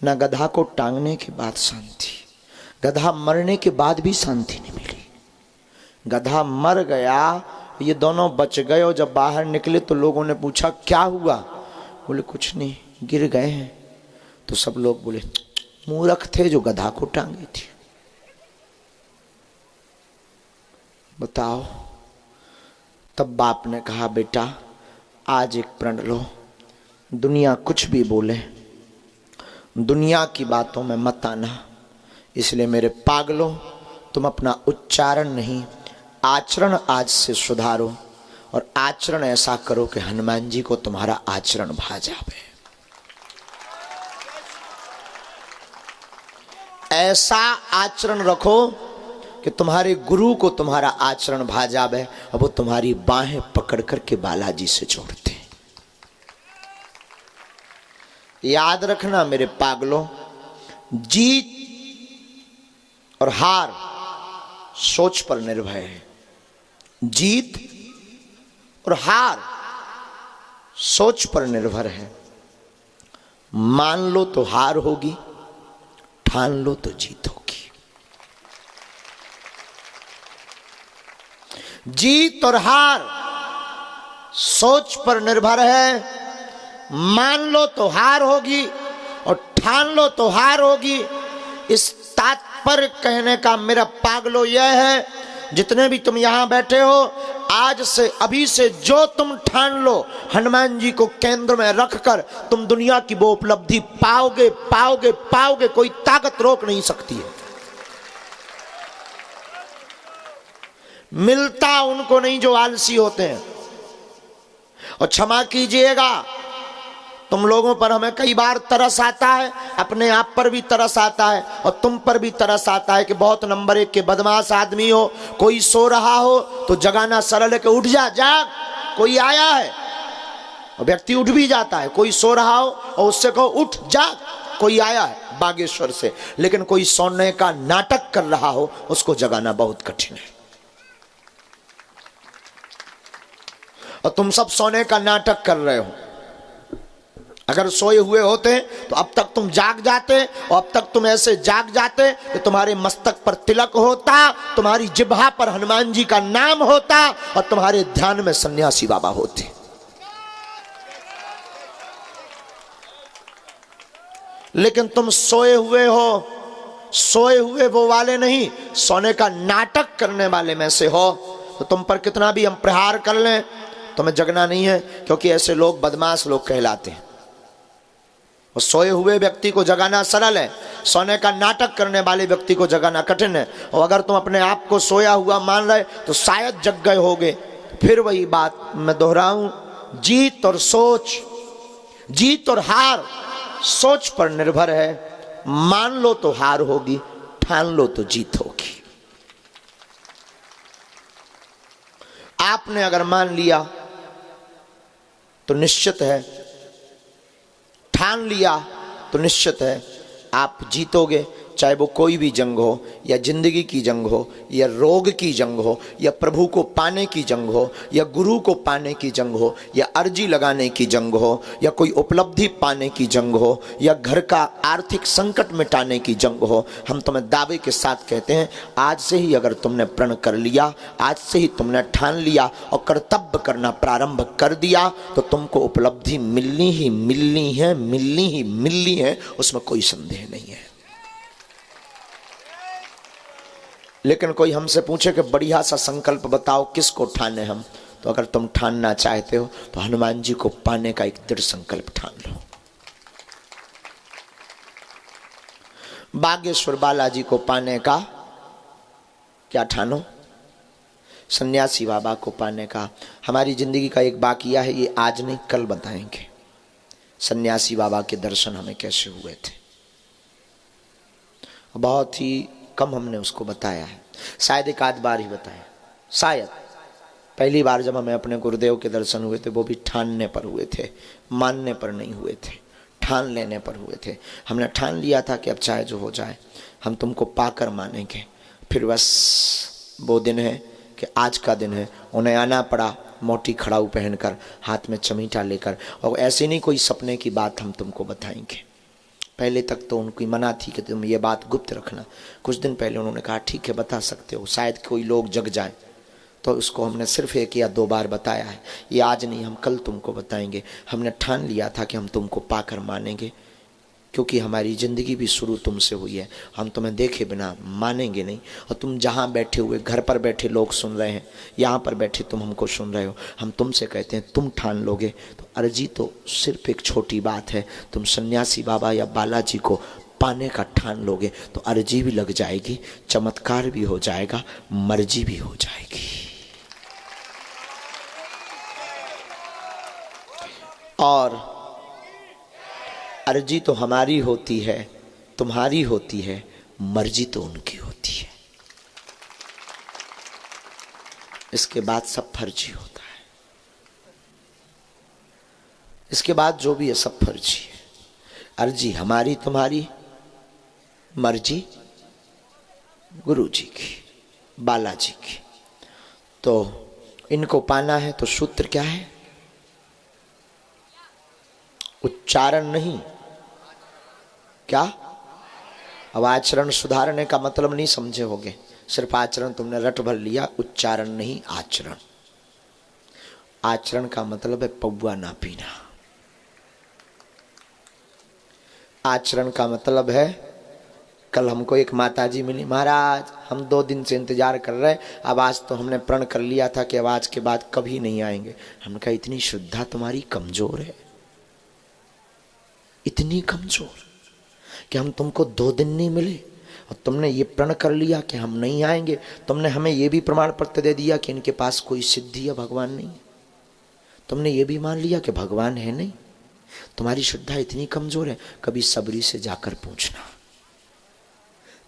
न गधा को टांगने के बाद शांति, गधा मरने के बाद भी शांति नहीं मिली। गधा मर गया, ये दोनों बच गए, और जब बाहर निकले तो लोगों ने पूछा क्या हुआ? बोले कुछ नहीं, गिर गए हैं। तो सब लोग बोले मूर्ख थे जो गधा को टांगी थी। बताओ। तब बाप ने कहा बेटा आज एक प्रण लो, दुनिया कुछ भी बोले, दुनिया की बातों में मत आना। इसलिए मेरे पागलों, तुम अपना उच्चारण नहीं आचरण आज से सुधारो, और आचरण ऐसा करो कि हनुमान जी को तुम्हारा आचरण भा जावे। ऐसा आचरण रखो कि तुम्हारे गुरु को तुम्हारा आचरण भा जावे, और वो तुम्हारी बाहें पकड़ करके बालाजी से जोड़ते। याद रखना मेरे पागलों, जीत और हार सोच पर निर्भर है। जीत और हार सोच पर निर्भर है। मान लो तो हार होगी, ठान लो तो जीत होगी। जीत और हार सोच पर निर्भर है। मान लो तो हार होगी और ठान लो तो हार होगी। इस तात्पर्य कहने का मेरा पागलो यह है, जितने भी तुम यहां बैठे हो, आज से अभी से जो तुम ठान लो, हनुमान जी को केंद्र में रखकर तुम दुनिया की वो उपलब्धि पाओगे पाओगे पाओगे। कोई ताकत रोक नहीं सकती है। मिलता उनको नहीं जो आलसी होते हैं। और क्षमा कीजिएगा, तुम लोगों पर हमें कई बार तरस आता है, अपने आप पर भी तरस आता है और तुम पर भी तरस आता है कि बहुत नंबर एक के बदमाश आदमी हो। कोई सो रहा हो तो जगाना सरल है कि उठ जा, जाग, कोई आया है। और व्यक्ति उठ भी जाता है। कोई सो रहा हो और उससे कहो उठ जाग, कोई आया है बागेश्वर से। लेकिन कोई सोने का नाटक कर रहा हो, उसको जगाना बहुत कठिन है। और तुम सब सोने का नाटक कर रहे हो। अगर सोए हुए होते तो अब तक तुम जाग जाते, और अब तक तुम ऐसे जाग जाते कि तुम्हारे मस्तक पर तिलक होता, तुम्हारी जिह्वा पर हनुमान जी का नाम होता और तुम्हारे ध्यान में सन्यासी बाबा होते। लेकिन तुम सोए हुए हो, सोए हुए वो वाले नहीं, सोने का नाटक करने वाले में से हो। तो तुम पर कितना भी हम प्रहार कर लें, तुम्हें जगना नहीं है, क्योंकि ऐसे लोग बदमाश लोग कहलाते हैं। और सोए हुए व्यक्ति को जगाना सरल है, सोने का नाटक करने वाले व्यक्ति को जगाना कठिन है। और अगर तुम अपने आप को सोया हुआ मान रहे तो शायद जग गए होगे। फिर वही बात मैं दोहराऊं, जीत और सोच, जीत और हार सोच पर निर्भर है। मान लो तो हार होगी, ठान लो तो जीत होगी। आपने अगर मान लिया तो निश्चित है, ठान लिया तो निश्चित है आप जीतोगे। चाहे वो कोई भी जंग हो, या जिंदगी की जंग हो, या रोग की जंग हो, या प्रभु को पाने की जंग हो, या गुरु को पाने की जंग हो, या अर्जी लगाने की जंग हो, या कोई उपलब्धि पाने की जंग हो, या घर का आर्थिक संकट मिटाने की जंग हो। हम तुम्हें दावे के साथ कहते हैं, आज से ही अगर तुमने प्रण कर लिया, आज से ही तुमने ठान लिया और कर्तव्य करना प्रारंभ कर दिया, तो तुमको उपलब्धि मिलनी ही मिलनी है, मिलनी ही मिलनी है, उसमें कोई संदेह नहीं है। लेकिन कोई हमसे पूछे कि बढ़िया सा संकल्प बताओ किसको ठाने हम, तो अगर तुम ठानना चाहते हो तो हनुमान जी को पाने का एक दृढ़ संकल्प ठान लो। बागेश्वर बालाजी को पाने का क्या ठानो, सन्यासी बाबा को पाने का। हमारी जिंदगी का एक बाकिया है, ये आज नहीं कल बताएंगे। सन्यासी बाबा के दर्शन हमें कैसे हुए थे, बहुत ही कम हमने उसको बताया है, शायद एक आध बार ही बताया। शायद पहली बार जब हमें अपने गुरुदेव के दर्शन हुए थे, वो भी ठानने पर हुए थे, मानने पर नहीं हुए थे, ठान लेने पर हुए थे। हमने ठान लिया था कि अब चाहे जो हो जाए हम तुमको पाकर मानेंगे। फिर बस वो दिन है कि आज का दिन है। उन्हें आना पड़ा मोटी खड़ाऊ पहनकर, हाथ में चमीटा लेकर, और ऐसे नहीं कोई सपने की बात हम तुमको बताएंगे। पहले तक तो उनकी मना थी कि तुम ये बात गुप्त रखना। कुछ दिन पहले उन्होंने कहा ठीक है बता सकते हो, शायद कोई लोग जग जाए। तो उसको हमने सिर्फ 1 या 2 बार बताया है। ये आज नहीं, हम कल तुमको बताएंगे। हमने ठान लिया था कि हम तुमको पाकर मानेंगे, क्योंकि हमारी ज़िंदगी भी शुरू तुमसे हुई है। हम तुम्हें देखे बिना मानेंगे नहीं। और तुम जहाँ बैठे हुए, घर पर बैठे लोग सुन रहे हैं, यहाँ पर बैठे तुम हमको सुन रहे हो, हम तुमसे कहते हैं तुम ठान लोगे तो अर्जी तो सिर्फ एक छोटी बात है। तुम सन्यासी बाबा या बालाजी को पाने का ठान लोगे तो अर्जी भी लग जाएगी, चमत्कार भी हो जाएगा, मर्जी भी हो जाएगी। और अर्जी तो हमारी होती है, तुम्हारी होती है, मर्जी तो उनकी होती है। इसके बाद सब फर्जी होता है। इसके बाद जो भी है सब फर्जी है। अर्जी हमारी तुम्हारी, मर्जी गुरु जी की, बालाजी की। तो इनको पाना है तो सूत्र क्या है? उच्चारण नहीं, क्या? अब आचरण सुधारने का मतलब नहीं समझे होगे। सिर्फ आचरण तुमने रट भर लिया, उच्चारण नहीं आचरण। आचरण का मतलब है पौवा ना पीना। आचरण का मतलब है कल हमको एक माताजी मिली, महाराज हम 2 दिन से इंतजार कर रहे हैं, अब आज तो हमने प्रण कर लिया था कि अब आज के बाद कभी नहीं आएंगे। हमने कहा इतनी श्रद्धा तुम्हारी कमजोर है, इतनी कमजोर कि हम तुमको 2 दिन नहीं मिले और तुमने ये प्रण कर लिया कि हम नहीं आएंगे। तुमने हमें ये भी प्रमाण पत्र दे दिया कि इनके पास कोई सिद्धि या भगवान नहीं है। तुमने ये भी मान लिया कि भगवान है नहीं। तुम्हारी श्रद्धा इतनी कमजोर है, कभी सबरी से जाकर पूछना।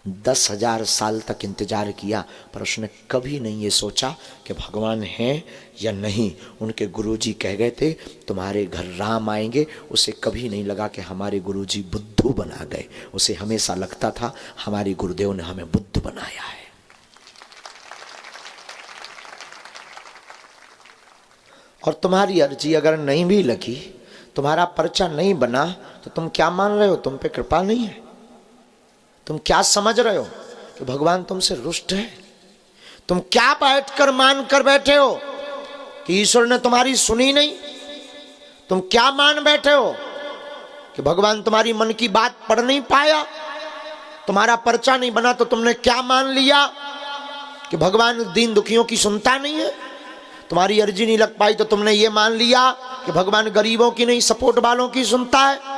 10,000 साल तक इंतजार किया पर उसने कभी नहीं ये सोचा कि भगवान है या नहीं। उनके गुरुजी कह गए थे तुम्हारे घर राम आएंगे, उसे कभी नहीं लगा कि हमारे गुरुजी बुद्धू बना गए। उसे हमेशा लगता था हमारे गुरुदेव ने हमें बुद्ध बनाया है। और तुम्हारी अर्जी अगर नहीं भी लगी, तुम्हारा पर्चा नहीं बना, तो तुम क्या मान रहे हो? तुम पे कृपा नहीं है? तुम क्या समझ रहे हो कि भगवान तुमसे रुष्ट है? तुम क्या बैठकर मान कर बैठे हो कि ईश्वर ने तुम्हारी सुनी नहीं? तुम क्या मान बैठे हो कि भगवान तुम्हारी मन की बात पढ़ नहीं पाया? तुम्हारा पर्चा नहीं बना तो तुमने क्या मान लिया कि भगवान दीन दुखियों की सुनता नहीं है? तुम्हारी अर्जी नहीं लग पाई तो तुमने ये मान लिया कि भगवान गरीबों की नहीं सपोर्ट वालों की सुनता है।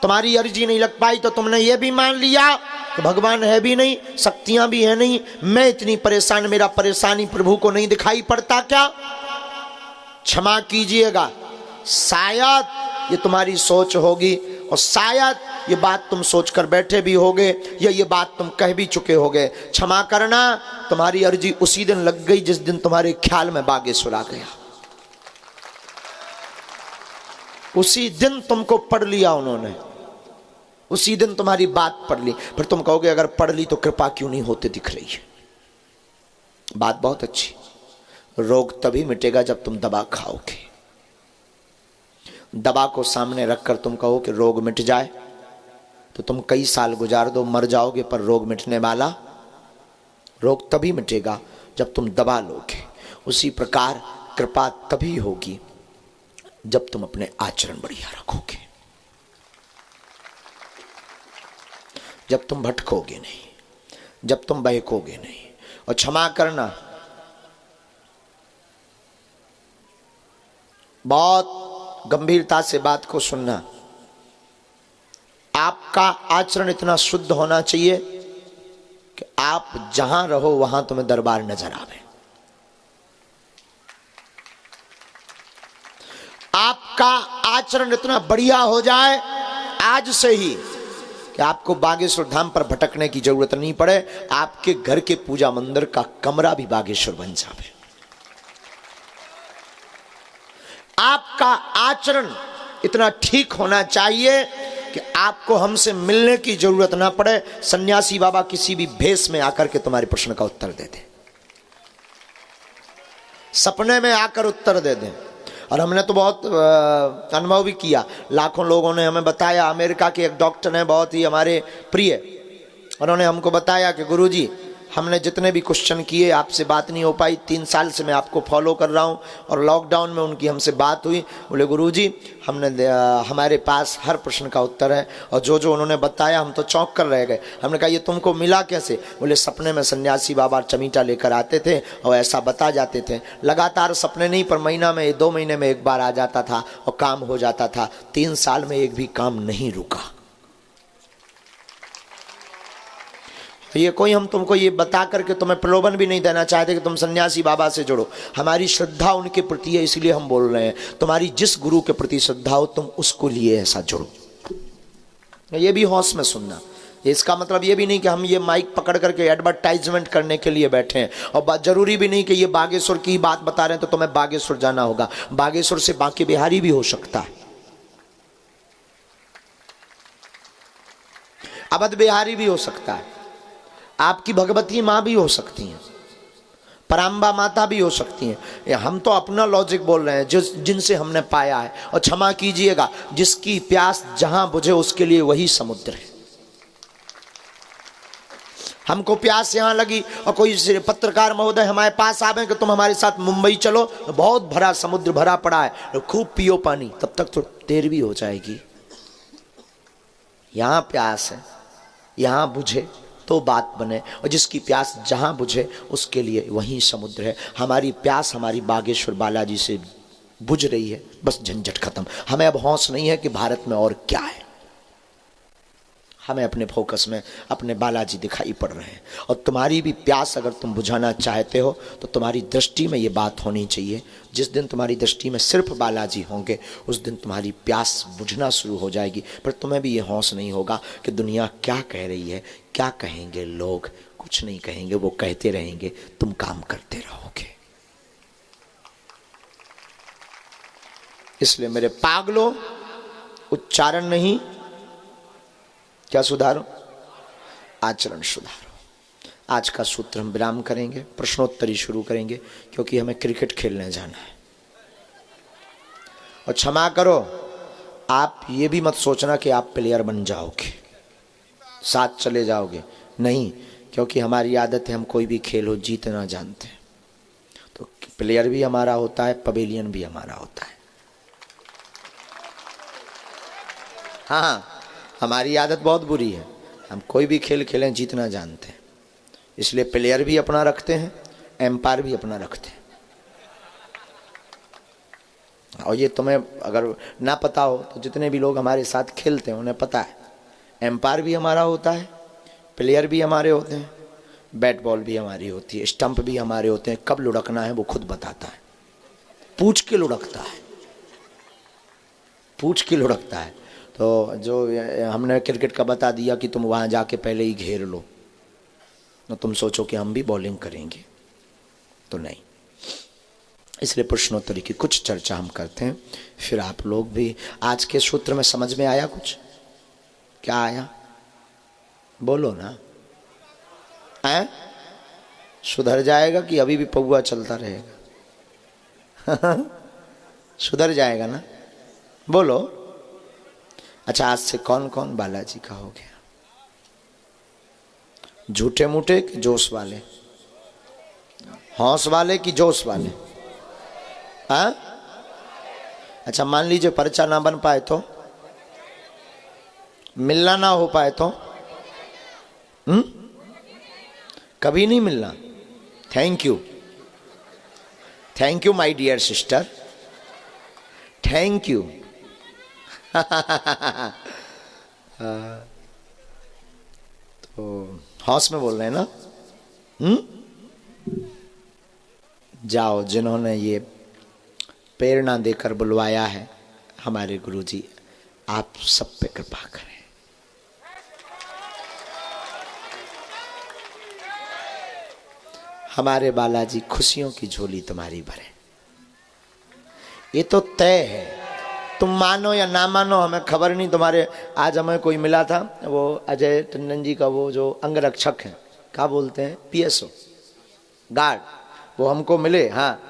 तुम्हारी अर्जी नहीं लग पाई तो तुमने ये भी मान लिया कि भगवान है भी नहीं, शक्तियां भी है नहीं। मैं इतनी परेशान, मेरा परेशानी प्रभु को नहीं दिखाई पड़ता क्या? क्षमा कीजिएगा, शायद ये तुम्हारी सोच होगी और शायद ये बात तुम सोचकर बैठे भी होगे या ये बात तुम कह भी चुके होगे। क्षमा करना, तुम्हारी अर्जी उसी दिन लग गई जिस दिन तुम्हारे ख्याल में बागेश्वर आ गया। उसी दिन तुमको पढ़ लिया उन्होंने, उसी दिन तुम्हारी बात पढ़ ली। फिर तुम कहोगे अगर पढ़ ली तो कृपा क्यों नहीं होते दिख रही है? बात बहुत अच्छी। रोग तभी मिटेगा जब तुम दवा खाओगे। दवा को सामने रखकर तुम कहो कि रोग मिट जाए तो तुम कई साल गुजार दो, मर जाओगे पर रोग मिटने वाला, रोग तभी मिटेगा जब तुम दवा लोगे। उसी प्रकार कृपा तभी होगी जब तुम अपने आचरण बढ़िया रखोगे, जब तुम भटकोगे नहीं, जब तुम बहकोगे नहीं। और क्षमा करना, बहुत गंभीरता से बात को सुनना। आपका आचरण इतना शुद्ध होना चाहिए कि आप जहां रहो वहां तुम्हें दरबार नजर आवे। आपका आचरण इतना बढ़िया हो जाए आज से ही कि आपको बागेश्वर धाम पर भटकने की जरूरत नहीं पड़े। आपके घर के पूजा मंदिर का कमरा भी बागेश्वर बन जाए। आपका आचरण इतना ठीक होना चाहिए कि आपको हमसे मिलने की जरूरत ना पड़े। सन्यासी बाबा किसी भी भेष में आकर के तुम्हारे प्रश्न का उत्तर दे दें, सपने में आकर उत्तर दे दें। और हमने तो बहुत अनुभव भी किया। लाखों लोगों ने हमें बताया। अमेरिका के एक डॉक्टर हैं, बहुत ही हमारे प्रिय, उन्होंने हमको बताया कि गुरुजी हमने जितने भी क्वेश्चन किए आपसे बात नहीं हो पाई। 3 साल से मैं आपको फॉलो कर रहा हूँ और लॉकडाउन में उनकी हमसे बात हुई। बोले गुरुजी हमने हमारे पास हर प्रश्न का उत्तर है। और जो जो उन्होंने बताया हम तो चौंक कर रह गए। हमने कहा ये तुमको मिला कैसे? बोले सपने में सन्यासी बाबा चमीटा लेकर आते थे और ऐसा बता जाते थे। लगातार सपने नहीं पर महीना में 2 महीने में एक बार आ जाता था और काम हो जाता था। 3 साल में एक भी काम नहीं रुका। ये कोई हम तुमको ये बता करके तुम्हें प्रलोभन भी नहीं देना चाहते कि तुम सन्यासी बाबा से जुड़ो। हमारी श्रद्धा उनके प्रति है, इसलिए हम बोल रहे हैं। तुम्हारी जिस गुरु के प्रति श्रद्धा हो तुम उसको लिए ऐसा जुड़ो। ये भी होश में सुनना। इसका मतलब ये भी नहीं कि हम ये माइक पकड़ करके एडवर्टाइजमेंट करने के लिए बैठे हैं। और जरूरी भी नहीं कि ये बागेश्वर की बात बता रहे हैं तो तुम्हें बागेश्वर जाना होगा। बागेश्वर से बांके बिहारी भी हो सकता है, अवध बिहारी भी हो सकता है, आपकी भगवती माँ भी हो सकती हैं, पराम्बा माता भी हो सकती हैं। हम तो अपना लॉजिक बोल रहे हैं जिनसे हमने पाया है। और क्षमा कीजिएगा, जिसकी प्यास जहां बुझे उसके लिए वही समुद्र है। हमको प्यास यहां लगी और कोई पत्रकार महोदय हमारे पास आवे कि तुम हमारे साथ मुंबई चलो, बहुत भरा समुद्र भरा पड़ा है, खूब पियो पानी, तब तक तो देर भी हो जाएगी। यहां प्यास है, यहाँ बुझे तो बात बने, और जिसकी प्यास जहाँ बुझे उसके लिए वहीं समुद्र है। हमारी प्यास हमारी बागेश्वर बालाजी से बुझ रही है, बस झंझट खत्म। हमें अब हौस नहीं है कि भारत में और क्या है, हमें अपने फोकस में अपने बालाजी दिखाई पड़ रहे हैं। और तुम्हारी भी प्यास अगर तुम बुझाना चाहते हो तो तुम्हारी दृष्टि में ये बात होनी चाहिए। जिस दिन तुम्हारी दृष्टि में सिर्फ बालाजी होंगे उस दिन तुम्हारी प्यास बुझना शुरू हो जाएगी। पर तुम्हें भी ये हौस नहीं होगा कि दुनिया क्या कह रही है, क्या कहेंगे लोग। कुछ नहीं कहेंगे, वो कहते रहेंगे, तुम काम करते रहोगे। इसलिए मेरे पागलों, उच्चारण नहीं, क्या सुधारो? आचरण सुधारो। आज का सूत्र हम विराम करेंगे, प्रश्नोत्तरी शुरू करेंगे, क्योंकि हमें क्रिकेट खेलने जाना है। और क्षमा करो, आप ये भी मत सोचना कि आप प्लेयर बन जाओगे, साथ चले जाओगे, नहीं। क्योंकि हमारी आदत है, हम कोई भी खेल हो जीतना जानते हैं। तो प्लेयर भी हमारा होता है, पवेलियन भी हमारा होता है। हाँ, हमारी आदत बहुत बुरी है, हम कोई भी खेल खेलें जीतना जानते हैं। इसलिए प्लेयर भी अपना रखते हैं, एम्पायर भी अपना रखते हैं। और ये तुम्हें अगर ना पता हो तो जितने भी लोग हमारे साथ खेलते हैं उन्हें पता है, एम्पायर भी हमारा होता है, प्लेयर भी हमारे होते हैं, बैट बॉल भी हमारी होती है, स्टंप भी हमारे होते हैं। कब लुढ़कना है वो खुद बताता है, पूछ के लुढ़कता है, पूछ के लुढ़कता है। तो जो हमने क्रिकेट का बता दिया कि तुम वहाँ जाके पहले ही घेर लो, तो तुम सोचो कि हम भी बॉलिंग करेंगे, तो नहीं। इसलिए प्रश्नोत्तरी की कुछ चर्चा हम करते हैं, फिर आप लोग भी। आज के सूत्र में समझ में आया कुछ? क्या आया? बोलो ना। सुधर जाएगा कि अभी भी पौआ चलता रहेगा? सुधर जाएगा ना? बोलो। अच्छा, आज से कौन कौन बालाजी का हो गया? झूठे मूठे कि जोश वाले? हौस वाले कि जोश वाले? हाँ? अच्छा, मान लीजिए पर्चा ना बन पाए तो, मिलना ना हो पाए तो? कभी नहीं मिलना। Thank you, thank you my dear sister, thank you. तो हौस में बोल रहे हैं ना? जाओ, जिन्होंने ये प्रेरणा देकर बुलवाया है, हमारे गुरुजी, आप सब पे कृपा करें। हमारे बालाजी खुशियों की झोली तुम्हारी भरे। ये तो तय है, तुम मानो या ना मानो हमें खबर नहीं। तुम्हारे आज हमें कोई मिला था, वो अजय टंडन जी का वो जो अंगरक्षक है, क्या बोलते हैं, पीएसओ गार्ड, वो हमको मिले। हाँ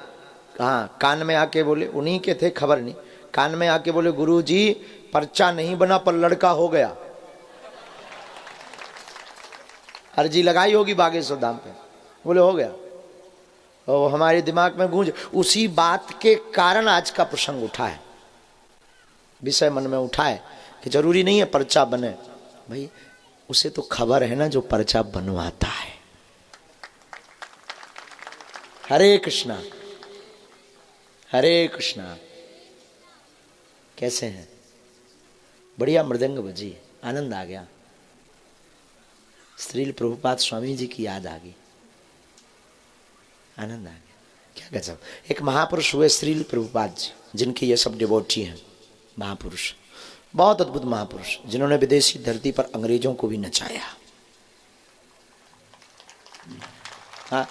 हाँ, कान में आके बोले, उन्हीं के थे, खबर नहीं, कान में आके बोले, गुरुजी पर्चा नहीं बना पर लड़का हो गया। अर्जी लगाई होगी बागेश्वर धाम पे, बोले हो गया। और हमारे दिमाग में गूंज, उसी बात के कारण आज का प्रसंग उठा है, विषय मन में उठा है कि जरूरी नहीं है पर्चा बने। भाई उसे तो खबर है ना जो पर्चा बनवाता है। हरे कृष्णा, हरे कृष्णा। कैसे हैं? बढ़िया मृदंग बजी, आनंद आ गया। श्रील प्रभुपाद स्वामी जी की याद आ गई, आनंद आ गया। क्या गजब। एक महापुरुष हुए श्रील प्रभुपाद जी, जिनके ये सब डिवोटी हैं, महापुरुष, बहुत अद्भुत महापुरुष, जिन्होंने विदेशी धरती पर अंग्रेजों को भी नचाया। हाँ,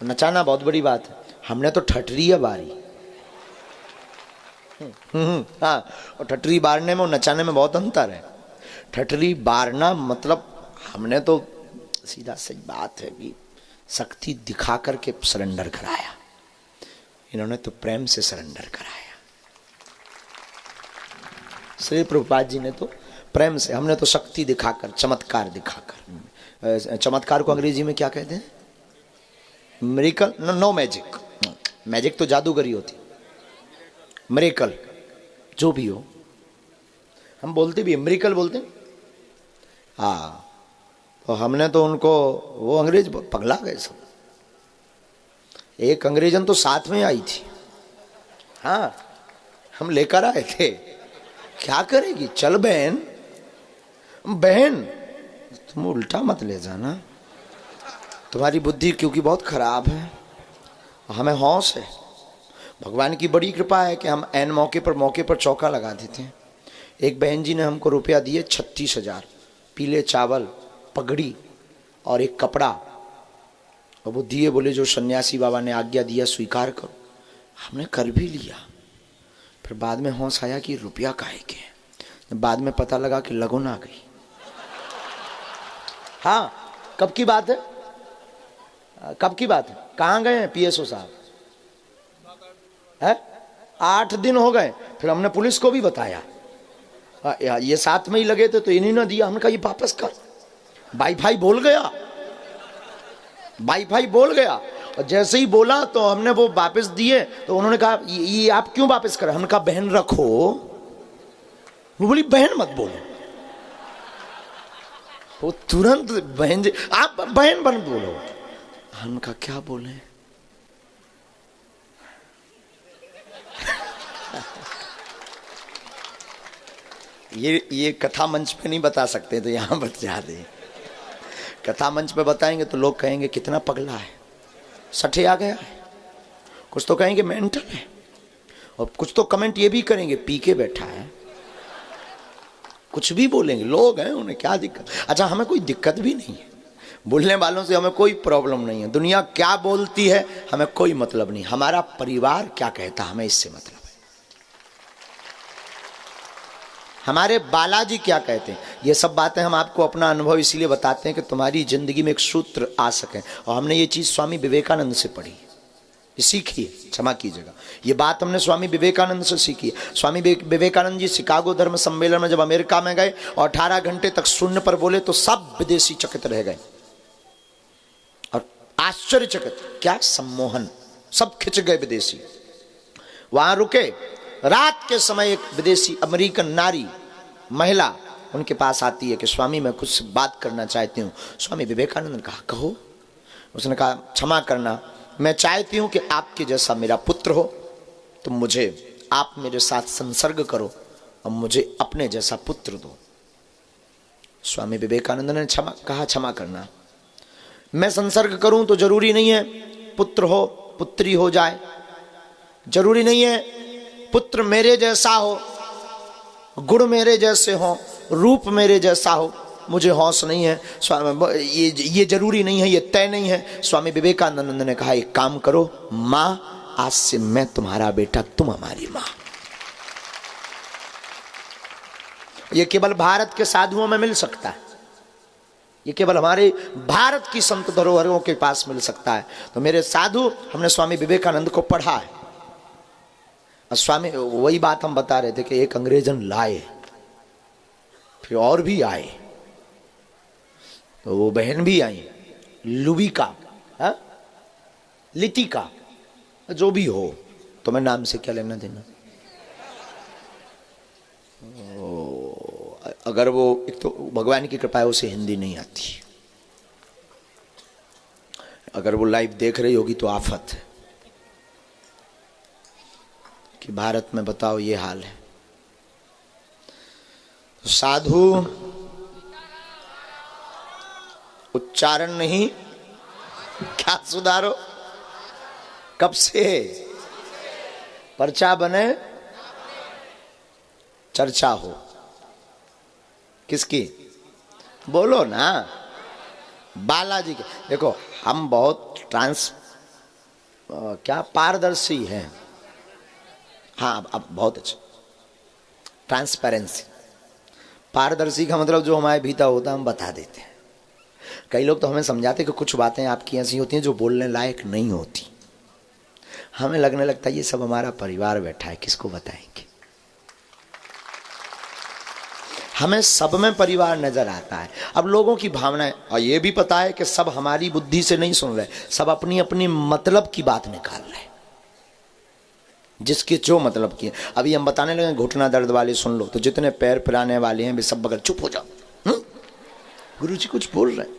नचाना बहुत बड़ी बात है। हमने तो ठटरी है बारी। हाँ, और ठटरी बारने में और नचाने में बहुत अंतर है। ठटरी बारना मतलब हमने तो सीधा सही बात है कि शक्ति दिखा करके सरेंडर कराया, इन्होंने तो प्रेम से सरेंडर कराया। श्री प्रभुपाद जी ने तो प्रेम से, हमने तो शक्ति दिखाकर, चमत्कार दिखाकर। चमत्कार को अंग्रेजी में क्या कहते हैं? मिरेकल। नो मैजिक, मैजिक तो जादूगरी होती, मिरेकल जो भी हो, हम बोलते भी मिरेकल बोलते हैं। हाँ, तो हमने तो उनको, वो अंग्रेज पगला गए सब। एक अंग्रेजन तो साथ में आई थी, हाँ, हम लेकर आए थे। क्या करेगी, चल बहन, बहन तुम उल्टा मत ले जाना, तुम्हारी बुद्धि क्योंकि बहुत खराब है। हमें हौस है, भगवान की बड़ी कृपा है कि हम ऐन मौके पर चौका लगा देते हैं। एक बहन जी ने हमको रुपया दिए 36,000, पीले चावल, पगड़ी और एक कपड़ा, और वो दिए, बोले जो सन्यासी बाबा ने आज्ञा दिया स्वीकार करो। हमने कर भी लिया। फिर बाद में होश आया कि रुपया काहे के, बाद में पता लगा कि लगन आ गई। हाँ, कब की बात है, कब की बात है, कहाँ गए हैं पीएसओ साहब? है 8 दिन हो गए। फिर हमने पुलिस को भी बताया, ये साथ में ही लगे थे तो इन्हीं ने दिया। हमने कहा ये वापस कर, वाईफाई बोल गया, वाईफाई बोल गया। और जैसे ही बोला तो हमने वो वापस दिए, तो उन्होंने कहा ये आप क्यों वापस कर? हमने कहा बहन रखो। वो बोली बहन मत बोलो। वो तुरंत बहन जी, आप बहन बन बोलो। हमने कहा क्या बोले? ये कथा मंच पे नहीं बता सकते, तो यहां बता दे। कथा मंच पे बताएंगे तो लोग कहेंगे कितना पगला है, सठे आ गया है। कुछ तो कहेंगे मेंटल है, और कुछ तो कमेंट ये भी करेंगे पी के बैठा है। कुछ भी बोलेंगे, लोग हैं, उन्हें क्या दिक्कत। अच्छा, हमें कोई दिक्कत भी नहीं है, बोलने वालों से हमें कोई प्रॉब्लम नहीं है। दुनिया क्या बोलती है हमें कोई मतलब नहीं, हमारा परिवार क्या कहता हमें इससे मतलब है। हमारे बालाजी क्या कहते हैं, ये सब बातें हम आपको अपना अनुभव इसीलिए बताते हैं कि तुम्हारी जिंदगी में एक सूत्र आ सके। और हमने ये चीज स्वामी विवेकानंद से पढ़ी, सीखी है, क्षमा कीजिएगा, ये बात हमने स्वामी विवेकानंद से सीखी है। स्वामी विवेकानंद जी शिकागो धर्म सम्मेलन में जब अमेरिका में गए और 18 घंटे तक शून्य पर बोले तो सब विदेशी चकित रह गए और आश्चर्यचकित, क्या सम्मोहन, सब खिंच गए विदेशी। वहां रुके, रात के समय एक विदेशी अमेरिकन नारी महिला उनके पास आती है कि स्वामी मैं कुछ बात करना चाहती हूँ। स्वामी विवेकानंद ने कहा कहो। उसने कहा क्षमा करना, मैं चाहती हूँ कि आपके जैसा मेरा पुत्र हो, तो मुझे आप मेरे साथ संसर्ग करो और मुझे अपने जैसा पुत्र दो। स्वामी विवेकानंद ने क्षमा करना, मैं संसर्ग करूं तो जरूरी नहीं है पुत्र हो पुत्री हो जाए, जरूरी नहीं है पुत्र मेरे जैसा हो, गुण मेरे जैसे हो, रूप मेरे जैसा हो, मुझे हौस नहीं है। ये जरूरी नहीं है, ये तय नहीं है। स्वामी विवेकानंद ने कहा एक काम करो, माँ आज से मैं तुम्हारा बेटा, तुम हमारी माँ। ये केवल भारत के साधुओं में मिल सकता है, ये केवल हमारे भारत की संत धरोहरों के पास मिल सकता है। तो मेरे साधु, हमने स्वामी विवेकानंद को पढ़ा है। और स्वामी, वही बात हम बता रहे थे कि एक अंग्रेजन लाए, फिर और भी आए, तो वो बहन भी आई, लुबिका, लितिका, जो भी हो, तो मैं नाम से क्या लेना देना। अगर वो, एक तो भगवान की कृपा है उसे हिंदी नहीं आती, अगर वो लाइव देख रही होगी तो आफत है कि भारत में बताओ ये हाल है। तो साधु उच्चारण नहीं, क्या सुधारो, कब से पर्चा बने, चर्चा हो, किसकी बोलो ना, बालाजी के। देखो हम बहुत क्या पारदर्शी हैं, हाँ अब बहुत अच्छा, ट्रांसपेरेंसी, पारदर्शी का मतलब जो हमारे भीतर होता है हम बता देते हैं। कई लोग तो हमें समझाते कि कुछ बातें आपकी ऐसी होती हैं जो बोलने लायक नहीं होती, हमें लगने लगता है ये सब हमारा परिवार बैठा है, किसको बताएंगे। हमें सब में परिवार नजर आता है। अब लोगों की भावनाएं, और ये भी पता है कि सब हमारी बुद्धि से नहीं सुन रहे, सब अपनी अपनी मतलब की बात निकाल रहे, जिसके जो मतलब की है। अभी हम बताने लगे घुटना दर्द वाले सुन लो, तो जितने पैर पिराने वाले हैं वे सब बगल चुप हो जाओ, गुरु जी कुछ बोल रहे हैं।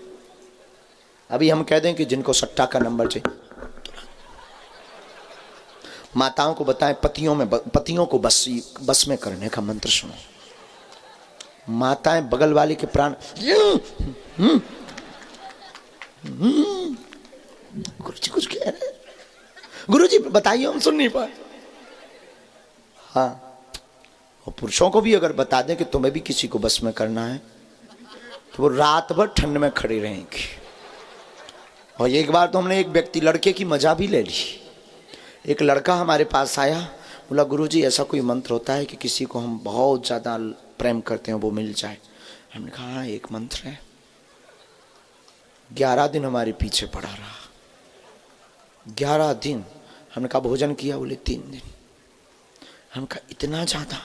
अभी हम कह दें कि जिनको सट्टा का नंबर चाहिए, माताओं को बताएं पतियों को बस में करने का मंत्र सुनो। माताएं बगल वाले के प्राण, गुरु जी कुछ कह रहे हैं, गुरु जी बताइए हम सुन नहीं पाए। हाँ, और पुरुषों को भी अगर बता दें कि तुम्हें भी किसी को बस में करना है तो वो रात भर ठंड में खड़ी रहेंगी। और एक बार तो हमने एक व्यक्ति लड़के की मजा भी ले ली। एक लड़का हमारे पास आया, बोला गुरु जी ऐसा कोई मंत्र होता है कि किसी को हम बहुत ज़्यादा प्रेम करते हैं वो मिल जाए? हमने कहा हाँ एक मंत्र है। 11 दिन हमारे पीछे पड़ा रहा। 11 दिन। हमने कहा भोजन किया? बोले 3 दिन। हमने कहा इतना ज़्यादा?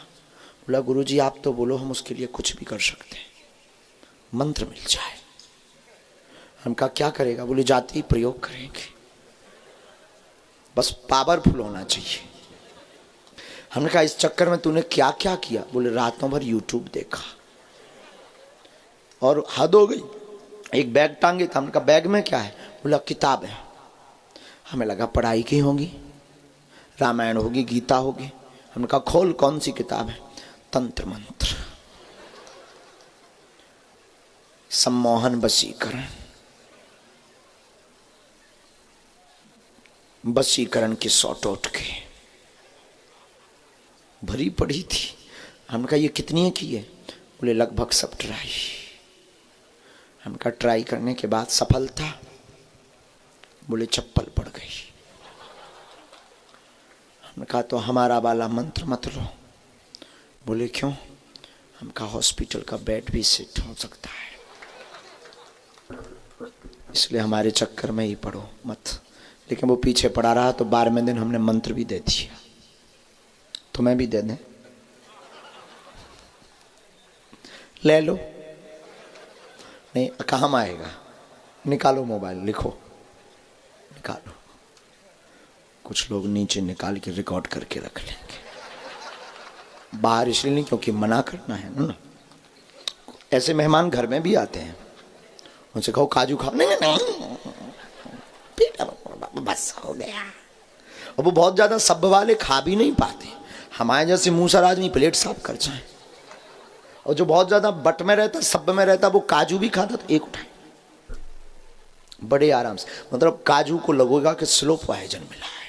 बोला गुरु जी आप तो बोलो, हम उसके लिए कुछ भी कर सकते हैं, मंत्र मिल जाए। हम कहा क्या करेगा? बोले जाते ही प्रयोग करेंगे, बस पावरफुल होना चाहिए। हमने कहा इस चक्कर में तूने क्या क्या किया? बोले रातों भर यूट्यूब देखा और हद हो गई। एक बैग टांगे था। हमने कहा बैग में क्या है? बोला किताब है। हमें लगा पढ़ाई की होगी, रामायण होगी, गीता होगी। हमने कहा खोल, कौन सी किताब है? तंत्र मंत्र, सम्मोहन, वशीकरण। वशीकरण की सौट उठ के भरी पड़ी थी। हमने कहा ये कितनी की है? बोले लगभग सब ट्राई। हमने कहा ट्राई करने के बाद सफल था? बोले चप्पल पड़ गई। हमने कहा तो हमारा वाला मंत्र मत लो। बोले क्यों? हम कहा हॉस्पिटल का बेड भी सेट हो सकता है, इसलिए हमारे चक्कर में ही पढ़ो मत। लेकिन वो पीछे पड़ा रहा तो 12वें दिन हमने मंत्र भी दे दिया। तुम्हें भी दे दें? ले लो। नहीं कहाँ आएगा? निकालो मोबाइल, लिखो, निकालो। कुछ लोग नीचे निकाल के रिकॉर्ड करके रख लेंगे। बाहर इसलिए नहीं क्योंकि मना करना है ना। ऐसे मेहमान घर में भी आते हैं, उनसे कहो काजू खाओ, नहीं नहीं बस हो गया। और वो बहुत ज्यादा सब वाले खा भी नहीं पाते। हमारे जैसे मुंहसर आदमी प्लेट साफ कर जाए। और जो बहुत ज्यादा बट में रहता, सब में रहता, वो काजू भी खाता तो एक उठाए बड़े आराम से। मतलब काजू को लगेगा कि स्लो पॉइजन मिला है।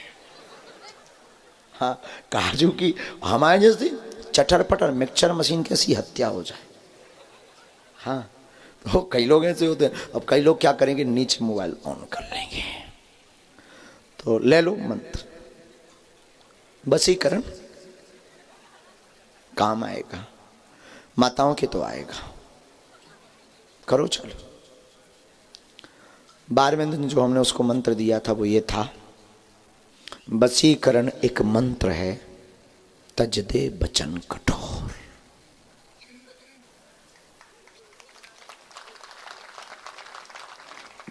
हाँ, काजू की हमारे जैसे चटर पटर मिक्सचर मशीन कैसी हत्या हो जाए। हाँ, तो कई लोग ऐसे होते हैं। अब कई लोग क्या करेंगे, नीचे मोबाइल ऑन कर लेंगे। तो ले लो मंत्र, वशीकरण काम आएगा, माताओं के तो आएगा। करो चलो। 12वें दिन जो हमने उसको मंत्र दिया था वो ये था, वशीकरण एक मंत्र है, तज दे बचन कठोर।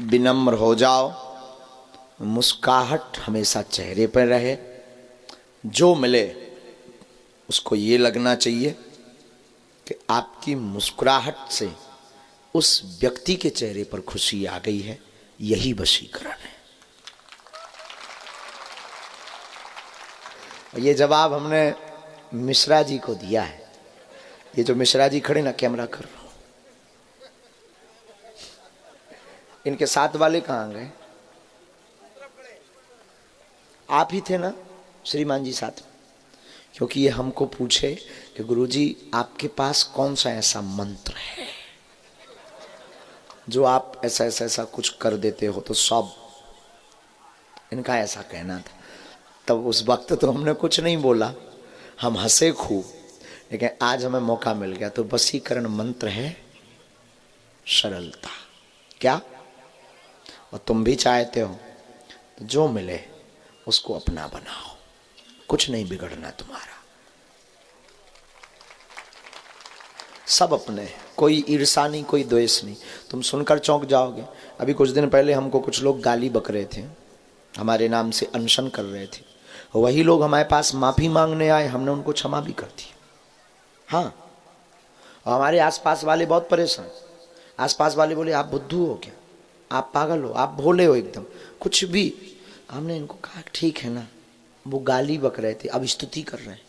विनम्र हो जाओ, मुस्कुराहट हमेशा चेहरे पर रहे। जो मिले उसको ये लगना चाहिए कि आपकी मुस्कुराहट से उस व्यक्ति के चेहरे पर खुशी आ गई है। यही वशीकरण है। ये जवाब हमने मिश्रा जी को दिया है। ये जो मिश्रा जी खड़े ना, कैमरा कर रहा हूं, इनके साथ वाले कहाँ गए? आप ही थे ना श्रीमान जी साथ में? क्योंकि ये हमको पूछे कि गुरुजी आपके पास कौन सा ऐसा मंत्र है जो आप ऐसा ऐसा ऐसा कुछ कर देते हो, तो सब इनका ऐसा कहना था। तब उस वक्त तो हमने कुछ नहीं बोला, हम हंसे खूब। लेकिन आज हमें मौका मिल गया। तो वशीकरण मंत्र है सरलता। क्या? और तुम भी चाहते हो तो जो मिले उसको अपना बनाओ, कुछ नहीं बिगड़ना तुम्हारा। सब अपने, कोई ईर्षा नहीं, कोई द्वेष नहीं। तुम सुनकर चौंक जाओगे। अभी कुछ दिन पहले हमको कुछ लोग गाली बक रहे थे, हमारे नाम से अनशन कर रहे थे। वही लोग हमारे पास माफी मांगने आए, हमने उनको क्षमा भी कर दी। हाँ, और हमारे आसपास वाले बहुत परेशान। आसपास वाले बोले आप बुद्धू हो क्या, आप पागल हो, आप भोले हो एकदम, कुछ भी। हमने इनको कहा ठीक है ना, वो गाली बक रहे थे, अब स्तुति कर रहे हैं।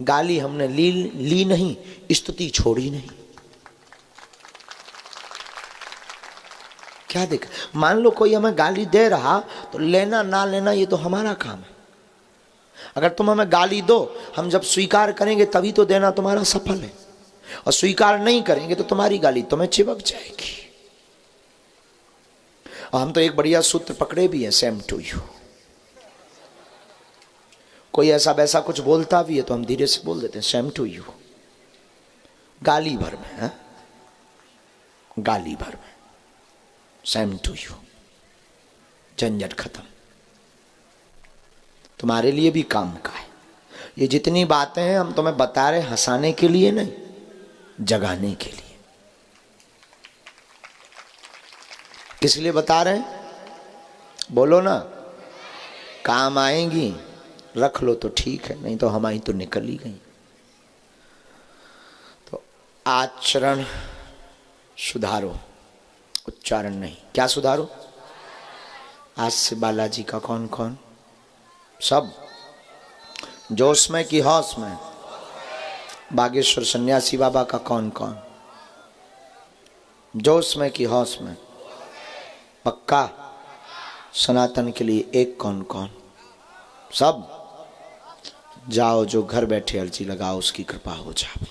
गाली हमने ली नहीं, स्तुति छोड़ी नहीं। क्या देख, मान लो कोई हमें गाली दे रहा तो लेना ना लेना ये तो हमारा काम है। अगर तुम हमें गाली दो, हम जब स्वीकार करेंगे तभी तो देना तुम्हारा सफल है, और स्वीकार नहीं करेंगे तो तुम्हारी गाली तुम्हें चिपक जाएगी। और हम तो एक बढ़िया सूत्र पकड़े भी है, सेम टू यू। कोई ऐसा वैसा कुछ बोलता भी है तो हम धीरे से बोल देते हैं सेम टू यू, गाली भर में है, गाली भर में सेम टू यू, झंझट खत्म। तुम्हारे लिए भी काम का है। ये जितनी बातें हैं हम तुम्हें बता रहे हंसाने के लिए नहीं, जगाने के लिए। किस लिए बता रहे हैं बोलो ना, काम आएंगी, रख लो तो ठीक है, नहीं तो हमारी तो निकल ही गई। तो आचरण सुधारो, उच्चारण नहीं। क्या सुधारो? आज से बालाजी का कौन कौन, सब जोश में कि हौस में, बागेश्वर सन्यासी बाबा का कौन कौन, जोश में कि हौस में, पक्का सनातन के लिए एक कौन कौन, सब जाओ जो घर बैठे अर्जी लगाओ उसकी कृपा हो जाए।